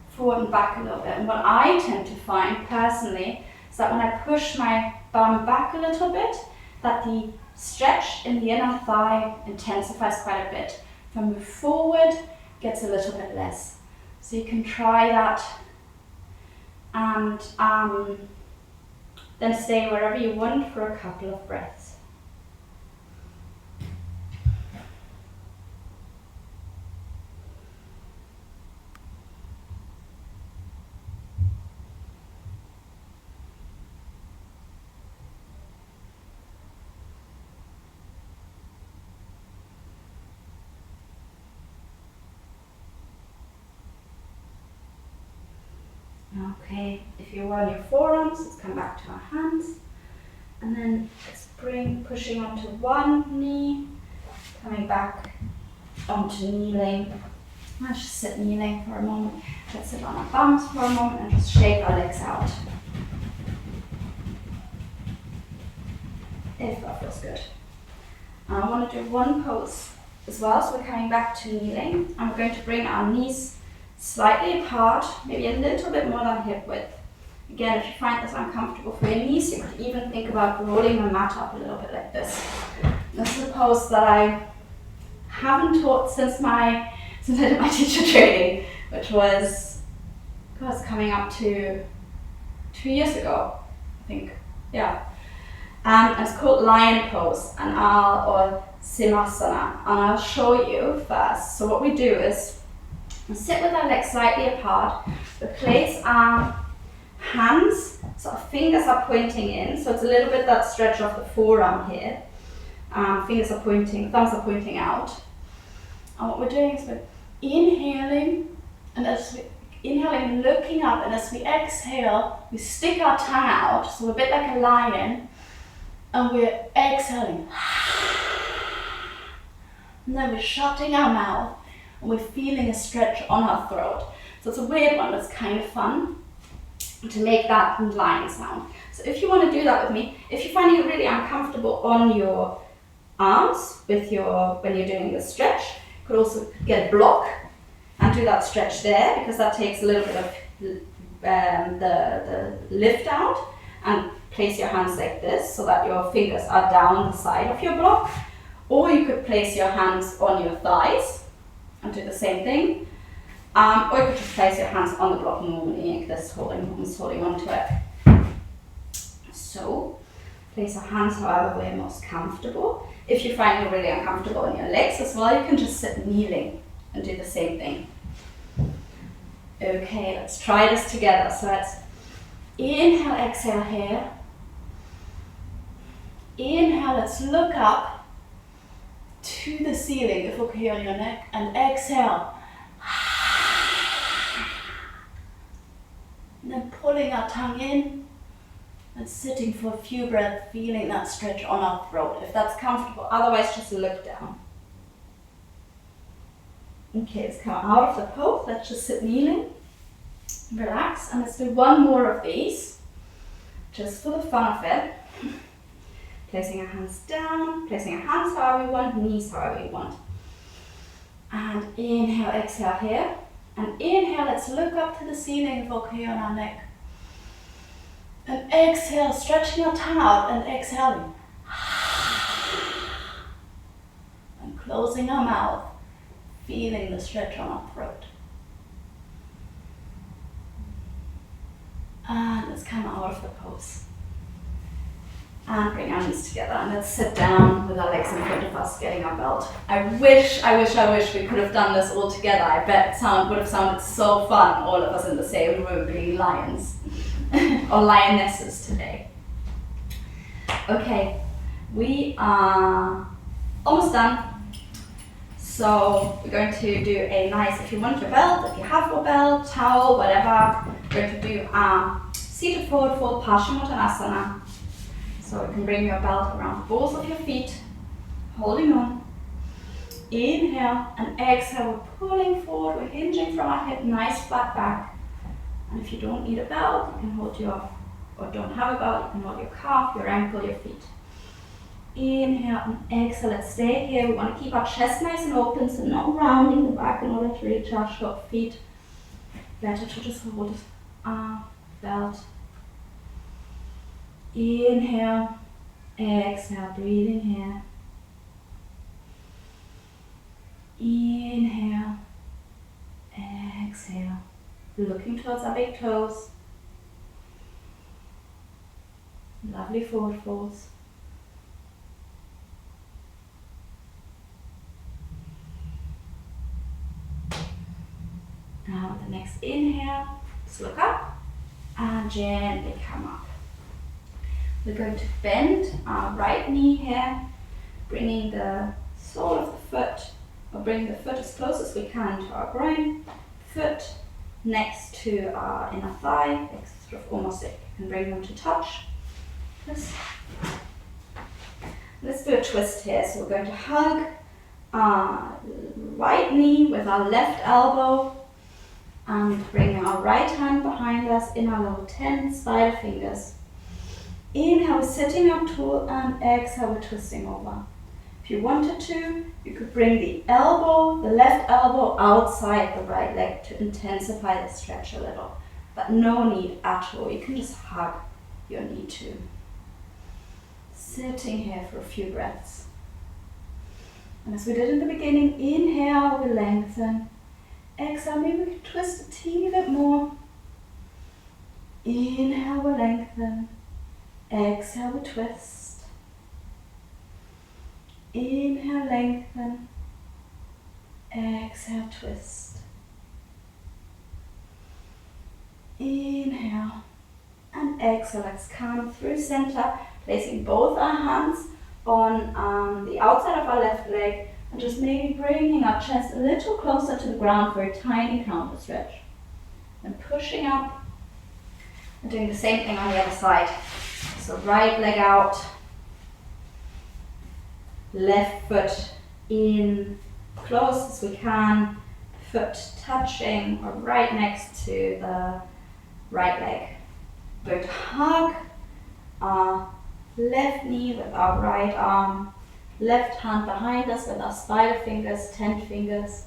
forward and back a little bit. And what I tend to find personally is that when I push my bum back a little bit, that the stretch in the inner thigh intensifies quite a bit. If I move forward, it gets a little bit less. So you can try that and then stay wherever you want for a couple of breaths. Okay, if you're on your forearms, let's come back to our hands. And then let's pushing onto one knee, coming back onto kneeling. Let's just sit kneeling for a moment. Let's sit on our bums for a moment and just shake our legs out. If that feels good. And I want to do one pose as well, so we're coming back to kneeling. And we're going to bring our knees slightly apart, maybe a little bit more than hip width. Again, if you find this uncomfortable for your knees, you could even think about rolling the mat up a little bit like this. This is a pose that I haven't taught since I did my teacher training, which was coming up to 2 years ago, I think. Yeah. And it's called lion pose, or Simhasana, and I'll show you first. So what we do is we sit with our legs slightly apart. We place our hands, so our fingers are pointing in, so it's a little bit that stretch of the forearm here. Thumbs are pointing out. And what we're doing is we're inhaling, and as we inhaling, looking up, and as we exhale, we stick our tongue out, so we're a bit like a lion, and we're exhaling. And then we're shutting our mouth, and we're feeling a stretch on our throat. So it's a weird one, but it's kind of fun to make that lion sound. So if you want to do that with me, if you're finding it really uncomfortable on your arms when you're doing the stretch, you could also get a block and do that stretch there, because that takes a little bit of the lift out, and place your hands like this so that your fingers are down the side of your block. Or you could place your hands on your thighs and do the same thing. Or you could just place your hands on the block normally, like this, holding onto it. So, place your hands however way most comfortable. If you find it really uncomfortable in your legs as well, you can just sit kneeling and do the same thing. Okay, let's try this together. So let's inhale, exhale here. Inhale, let's look up to the ceiling, if okay on your neck, and exhale. And then pulling our tongue in and sitting for a few breaths, feeling that stretch on our throat, if that's comfortable. Otherwise, just look down. Okay, let's come out of the pose. Let's just sit kneeling. Relax, and let's do one more of these, just for the fun of it. Placing our hands down, placing our hands however you want, knees however you want. And inhale, exhale here. And inhale, let's look up to the ceiling, if okay on our neck. And exhale, stretching our tongue out and exhaling. And closing our mouth, feeling the stretch on our throat. And let's come out of the pose. And bring our knees together. And let's sit down with our legs in front of us, getting our belt. I wish we could have done this all together. I bet it would have sounded so fun, all of us in the same room being lions. Or lionesses today. Okay, we are almost done. So we're going to do a nice, if you want your belt, if you have your belt, towel, whatever, we're going to do seated forward fold Paschimottanasana. So you can bring your belt around the balls of your feet, holding on. Inhale and exhale, we're pulling forward, we're hinging from our hip, nice flat back. And if you don't need a belt, you can hold your, or don't have a belt, you can hold your calf, your ankle, your feet. Inhale and exhale, let's stay here. We want to keep our chest nice and open, so not rounding the back in order to reach our short feet. Better to just hold our belt. Inhale, exhale, breathing here. Inhale, exhale. Looking towards our big toes. Lovely forward folds. Now the next inhale, let's look up and gently come up. We're going to bend our right knee here, bringing the sole of the foot, or bring the foot as close as we can to our groin, foot next to our inner thigh, sort of almost it. You can bring them to touch. Let's do a twist here. So we're going to hug our right knee with our left elbow and bring our right hand behind us in our little 10 spider fingers. Inhale, we're sitting up tall, and exhale, we're twisting over. If you wanted to, you could bring the elbow, the left elbow outside the right leg to intensify the stretch a little, but no need at all. You can just hug your knee too. Sitting here for a few breaths. And as we did in the beginning, inhale, we lengthen. Exhale, maybe we can twist a teeny bit more. Inhale, we lengthen. Exhale, we twist. Inhale, lengthen. Exhale, twist. Inhale and exhale. Let's come through center, placing both our hands on the outside of our left leg and just maybe bringing our chest a little closer to the ground for a tiny counter stretch. And pushing up and doing the same thing on the other side. So right leg out, left foot in close as we can, foot touching or right next to the right leg. We're going to hug our left knee with our right arm, left hand behind us with our spider fingers, 10 fingers.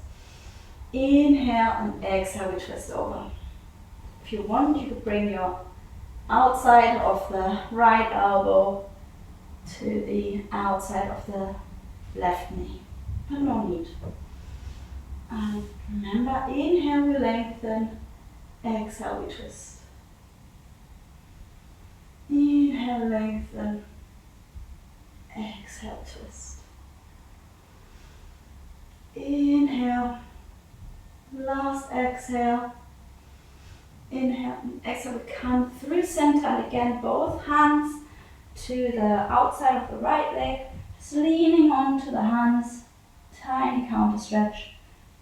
Inhale and exhale, we twist over. If you want, you could bring your outside of the right elbow to the outside of the left knee, but no need. And remember, inhale, we lengthen, exhale, we twist. Inhale, lengthen. Exhale, twist. Inhale. Last exhale. Inhale and exhale. We come through center, and again, both hands to the outside of the right leg. Just leaning onto the hands. Tiny counter stretch.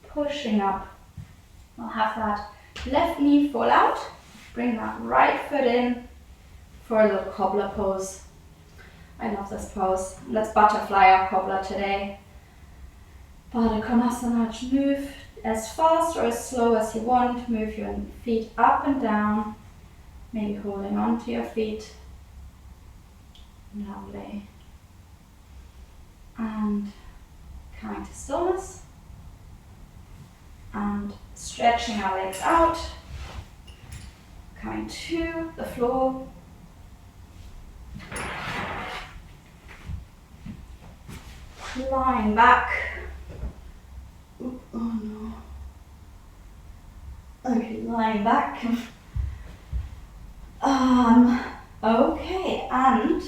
Pushing up. We'll have that left knee fall out. Bring that right foot in for a little cobbler pose. I love this pose. Let's butterfly our cobbler today. Virabhadrasana. Move as fast or as slow as you want. Move your feet up and down. Maybe holding onto your feet. Lovely. And coming to stillness. And stretching our legs out. Coming to the floor. Lying back. Ooh, oh no. Okay, lying back. Okay, and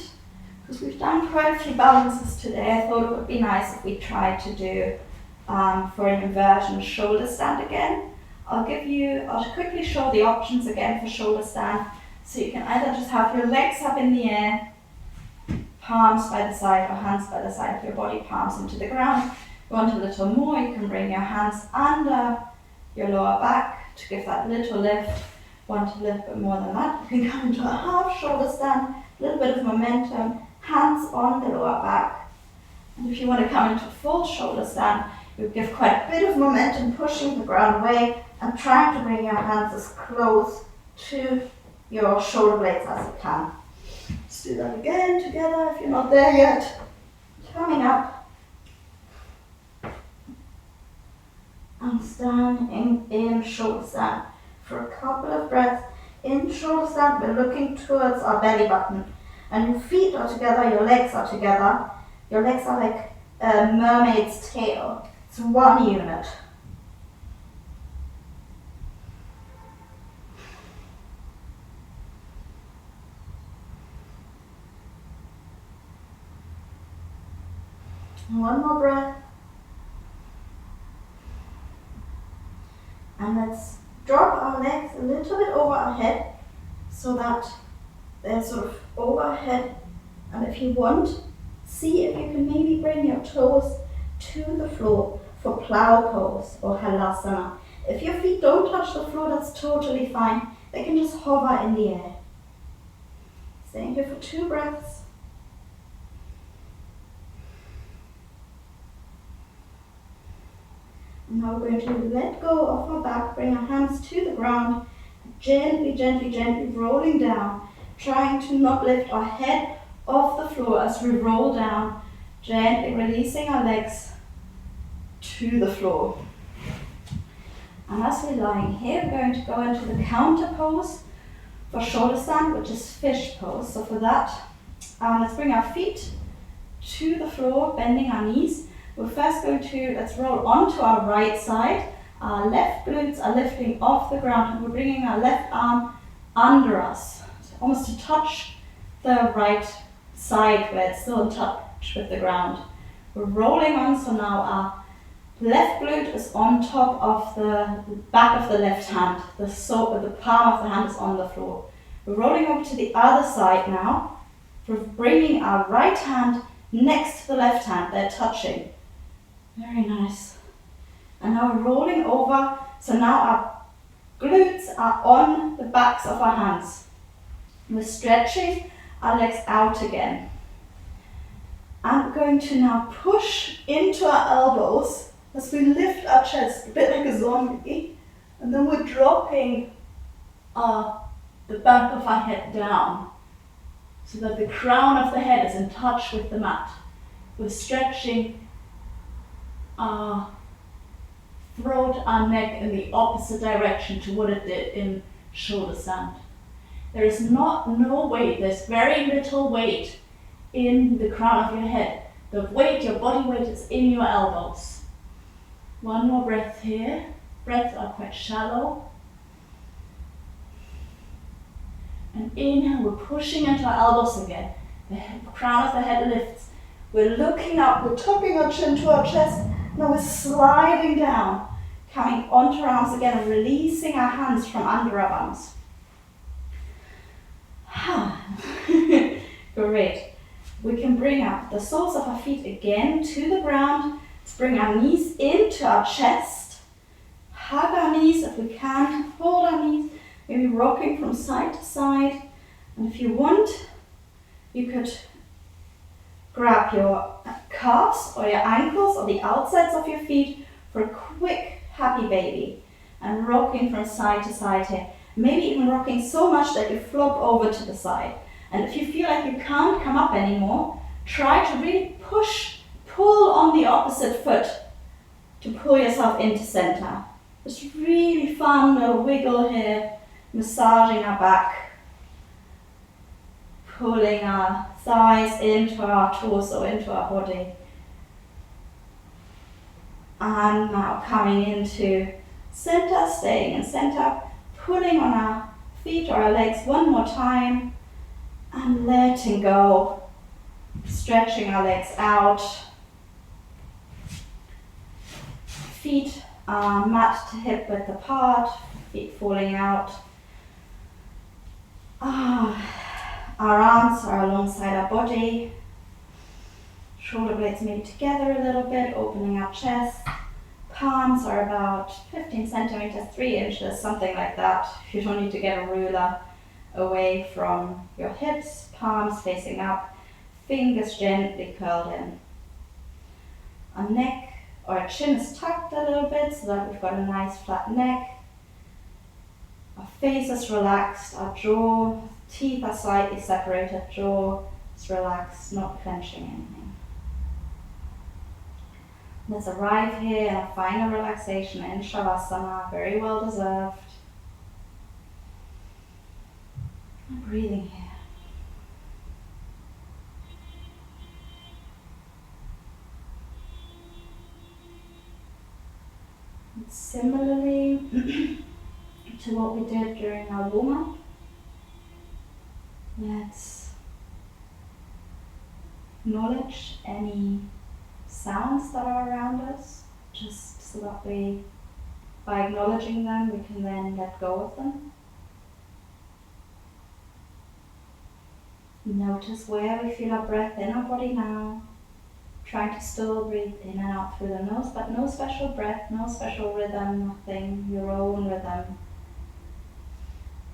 because we've done quite a few balances today, I thought it would be nice if we tried to do for an inversion shoulder stand again. I'll quickly show the options again for shoulder stand. So you can either just have your legs up in the air, palms by the side or hands by the side of your body, palms into the ground. If you want a little more, you can bring your hands under your lower back to give that little lift. Want a little bit more than that, you can come into a half shoulder stand, a little bit of momentum, hands on the lower back. And if you want to come into full shoulder stand, you give quite a bit of momentum, pushing the ground away and trying to bring your hands as close to your shoulder blades as you can. Let's do that again together if you're not there yet. Coming up and standing in shoulder stand for a couple of breaths. In shoulder stand, we're looking towards our belly button, and your feet are together, your legs are together. Your legs are like a mermaid's tail. It's one unit. One more breath. And let's drop our legs a little bit over our head so that they're sort of overhead. And if you want, see if you can maybe bring your toes to the floor for plow pose or halasana. If your feet don't touch the floor, that's totally fine. They can just hover in the air. Staying here for 2 breaths. Now we're going to let go of our back, bring our hands to the ground, gently, gently, gently rolling down, trying to not lift our head off the floor as we roll down, gently releasing our legs to the floor. And as we're lying here, we're going to go into the counter pose for shoulder stand, which is fish pose. So for that, let's bring our feet to the floor, bending our knees. We're first going to, let's roll onto our right side. Our left glutes are lifting off the ground, and we're bringing our left arm under us, so almost to touch the right side where it's still in touch with the ground. We're rolling on, so now our left glute is on top of the back of the left hand. The palm of the hand is on the floor. We're rolling over to the other side now. We're bringing our right hand next to the left hand. They're touching. Very nice. And now we're rolling over. So now our glutes are on the backs of our hands. We're stretching our legs out again. And we're going to now push into our elbows as we lift our chest, a bit like a zombie. And then we're dropping the back of our head down so that the crown of the head is in touch with the mat. We're stretching our throat, our neck in the opposite direction to what it did in shoulder stand. There is no weight, there's very little weight in the crown of your head. The weight, your body weight, is in your elbows. One more breath here. Breaths are quite shallow. And inhale, we're pushing into our elbows again. The crown of the head lifts. We're looking up, we're tucking our chin to our chest. Now we're sliding down, coming onto our arms again and releasing our hands from under our bums. Great. We can bring up the soles of our feet again to the ground. Let's bring our knees into our chest. Hug our knees if we can. Hold our knees. Maybe rocking from side to side. And if you want, you could grab your calves or your ankles or the outsides of your feet for a quick happy baby. And rocking from side to side here. Maybe even rocking so much that you flop over to the side. And if you feel like you can't come up anymore, try to really pull on the opposite foot to pull yourself into center. Just really fun little wiggle here, massaging our back, pulling our thighs into our torso, into our body. And now coming into center, staying in center, pulling on our feet or our legs one more time, and letting go, stretching our legs out. Feet are mat to hip width apart, feet falling out. Our arms are alongside our body. Shoulder blades maybe together a little bit, opening our chest. Palms are about 15 centimeters, 3 inches, something like that. You don't need to get a ruler. Away from your hips, palms facing up, fingers gently curled in. Our neck or our chin is tucked a little bit so that we've got a nice flat neck. Our face is relaxed, our jaw, teeth are slightly separated, jaw is relaxed, not clenching anything. Let's arrive here in a final relaxation in Shavasana, very well deserved. And breathing here. And similarly to what we did during our warm-up, let's acknowledge any sounds that are around us, just so that we, by acknowledging them, we can then let go of them. Notice where we feel our breath in our body now. Trying to still breathe in and out through the nose, but no special breath, no special rhythm, nothing, your own rhythm.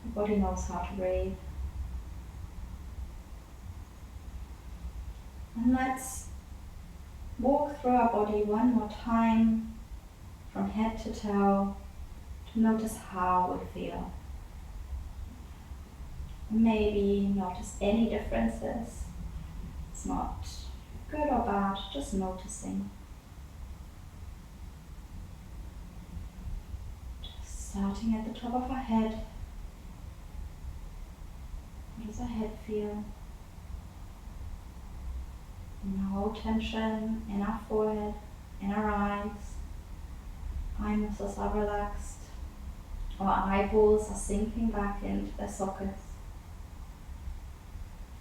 Your body knows how to breathe. And let's walk through our body one more time, from head to toe, to notice how we feel. Maybe notice any differences. It's not good or bad, just noticing. Just starting at the top of our head. How does our head feel? No tension in our forehead, in our eyes. Eye muscles are relaxed. Our eyeballs are sinking back into their sockets.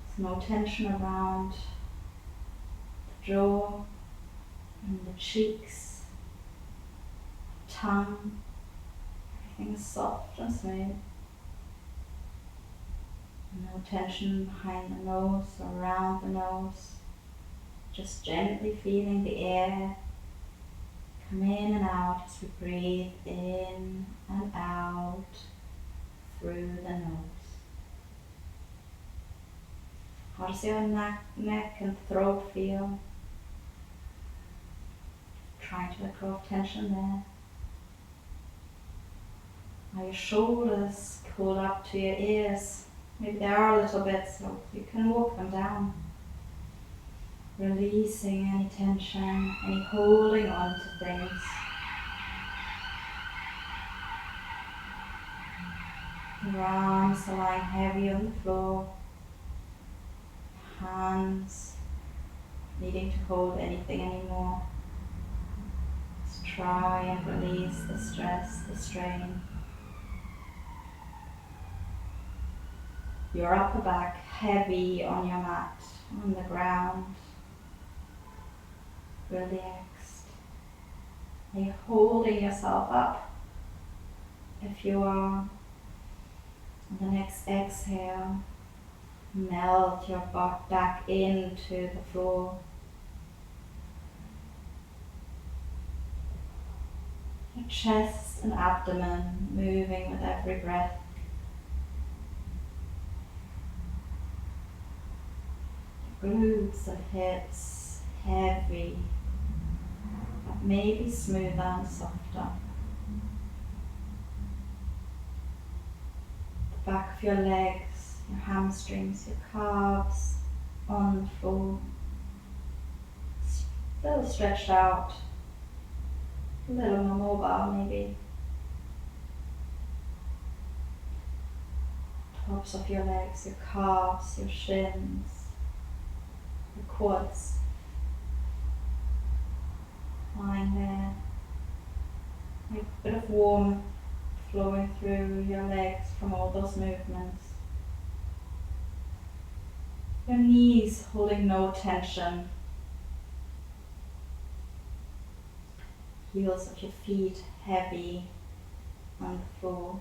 There's no tension around the jaw and the cheeks, tongue. Everything is soft and smooth. No tension behind the nose or around the nose. Just gently feeling the air come in and out as we breathe in and out through the nose. How does your neck and throat feel? Trying to let go of tension there. Are your shoulders pulled up to your ears? Maybe they are a little bit, so you can walk them down. Releasing any tension, any holding on to things. Your arms are lying heavy on the floor. Hands needing to hold anything anymore. Just try and release the stress, the strain. Your upper back heavy on your mat, on the ground, relaxed. Are you holding yourself up? If you are, on the next exhale, melt your butt back into the floor. Your chest and abdomen moving with every breath. Your glutes and hips heavy, but maybe smoother and softer. The back of your legs, your hamstrings, your calves on the floor. Still stretched out. A little more mobile maybe. Tops of your legs, your calves, your shins, your quads. Lying there. A bit of warmth flowing through your legs from all those movements. Your knees holding no tension. Heels of your feet heavy on the floor.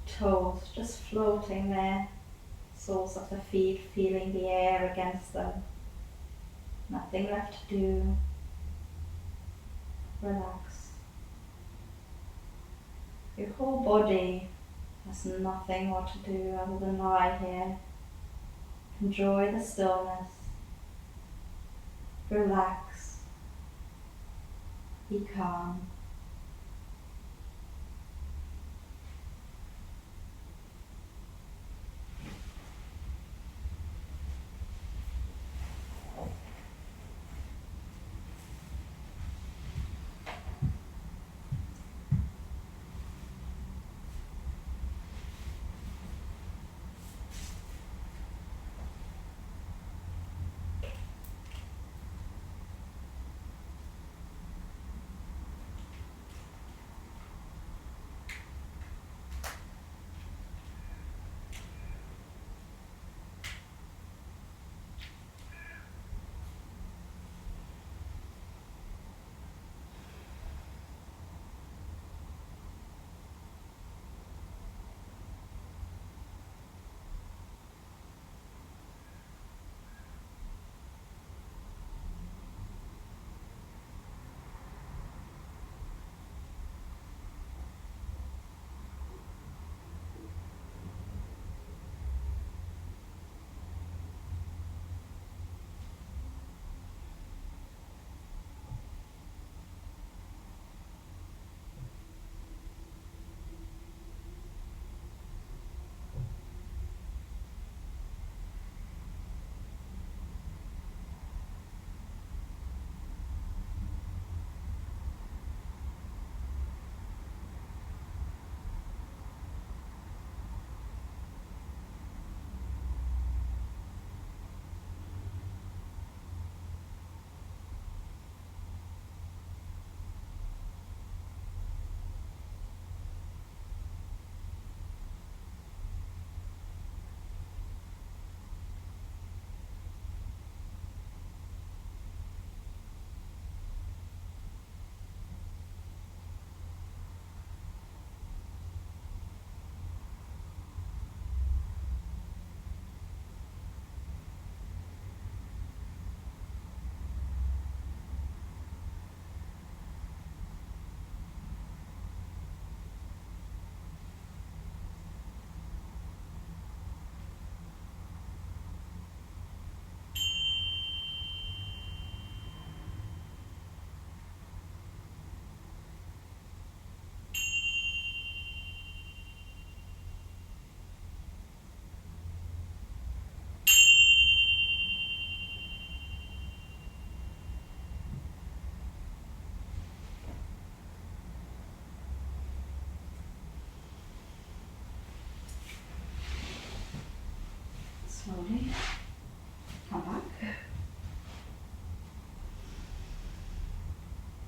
Toes just floating there. Soles of the feet feeling the air against them. Nothing left to do. Relax. Your whole body has nothing more to do other than lie here. Enjoy the stillness. Relax. Be calm. Slowly come back.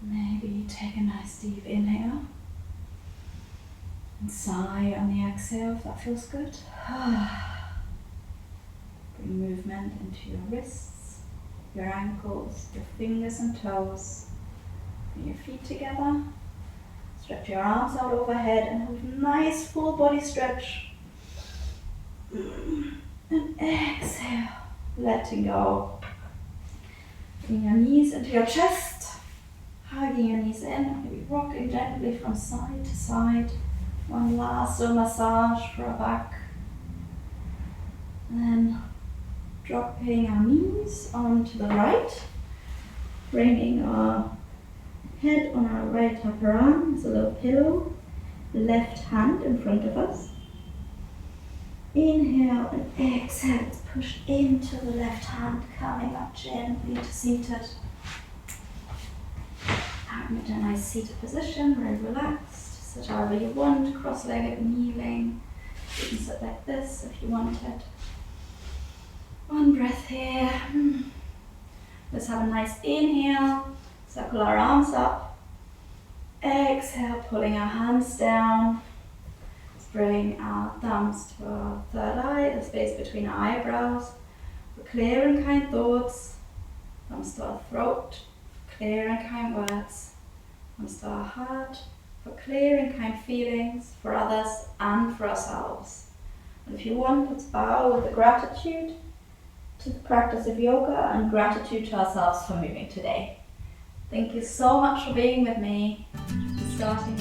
Maybe take a nice deep inhale And sigh on the exhale if that feels good. Bring movement into your wrists, your ankles, your fingers and toes. Bring your feet together. Stretch your arms out overhead and have a nice full body stretch. And exhale, letting go. Bring your knees into your chest, hugging your knees in, maybe rocking gently from side to side. One last little massage for our back. And then dropping our knees onto the right, bringing our head on our right upper arm as a little pillow, left hand in front of us. Inhale and exhale, let's push into the left hand, coming up gently to seated. Out into a nice seated position, very relaxed. Sit however you want, cross-legged, kneeling. You can sit like this if you wanted. One breath here. Let's have a nice inhale. Circle our arms up. Exhale, pulling our hands down. Let's bring our thumbs to our third eye, the space between our eyebrows. For clear and kind thoughts. Thumbs to our throat. For clear and kind words. Thumbs to our heart. For clear and kind feelings for others and for ourselves. And if you want, let's bow with a gratitude to the practice of yoga and gratitude to ourselves for moving today. Thank you so much for being with me. Starting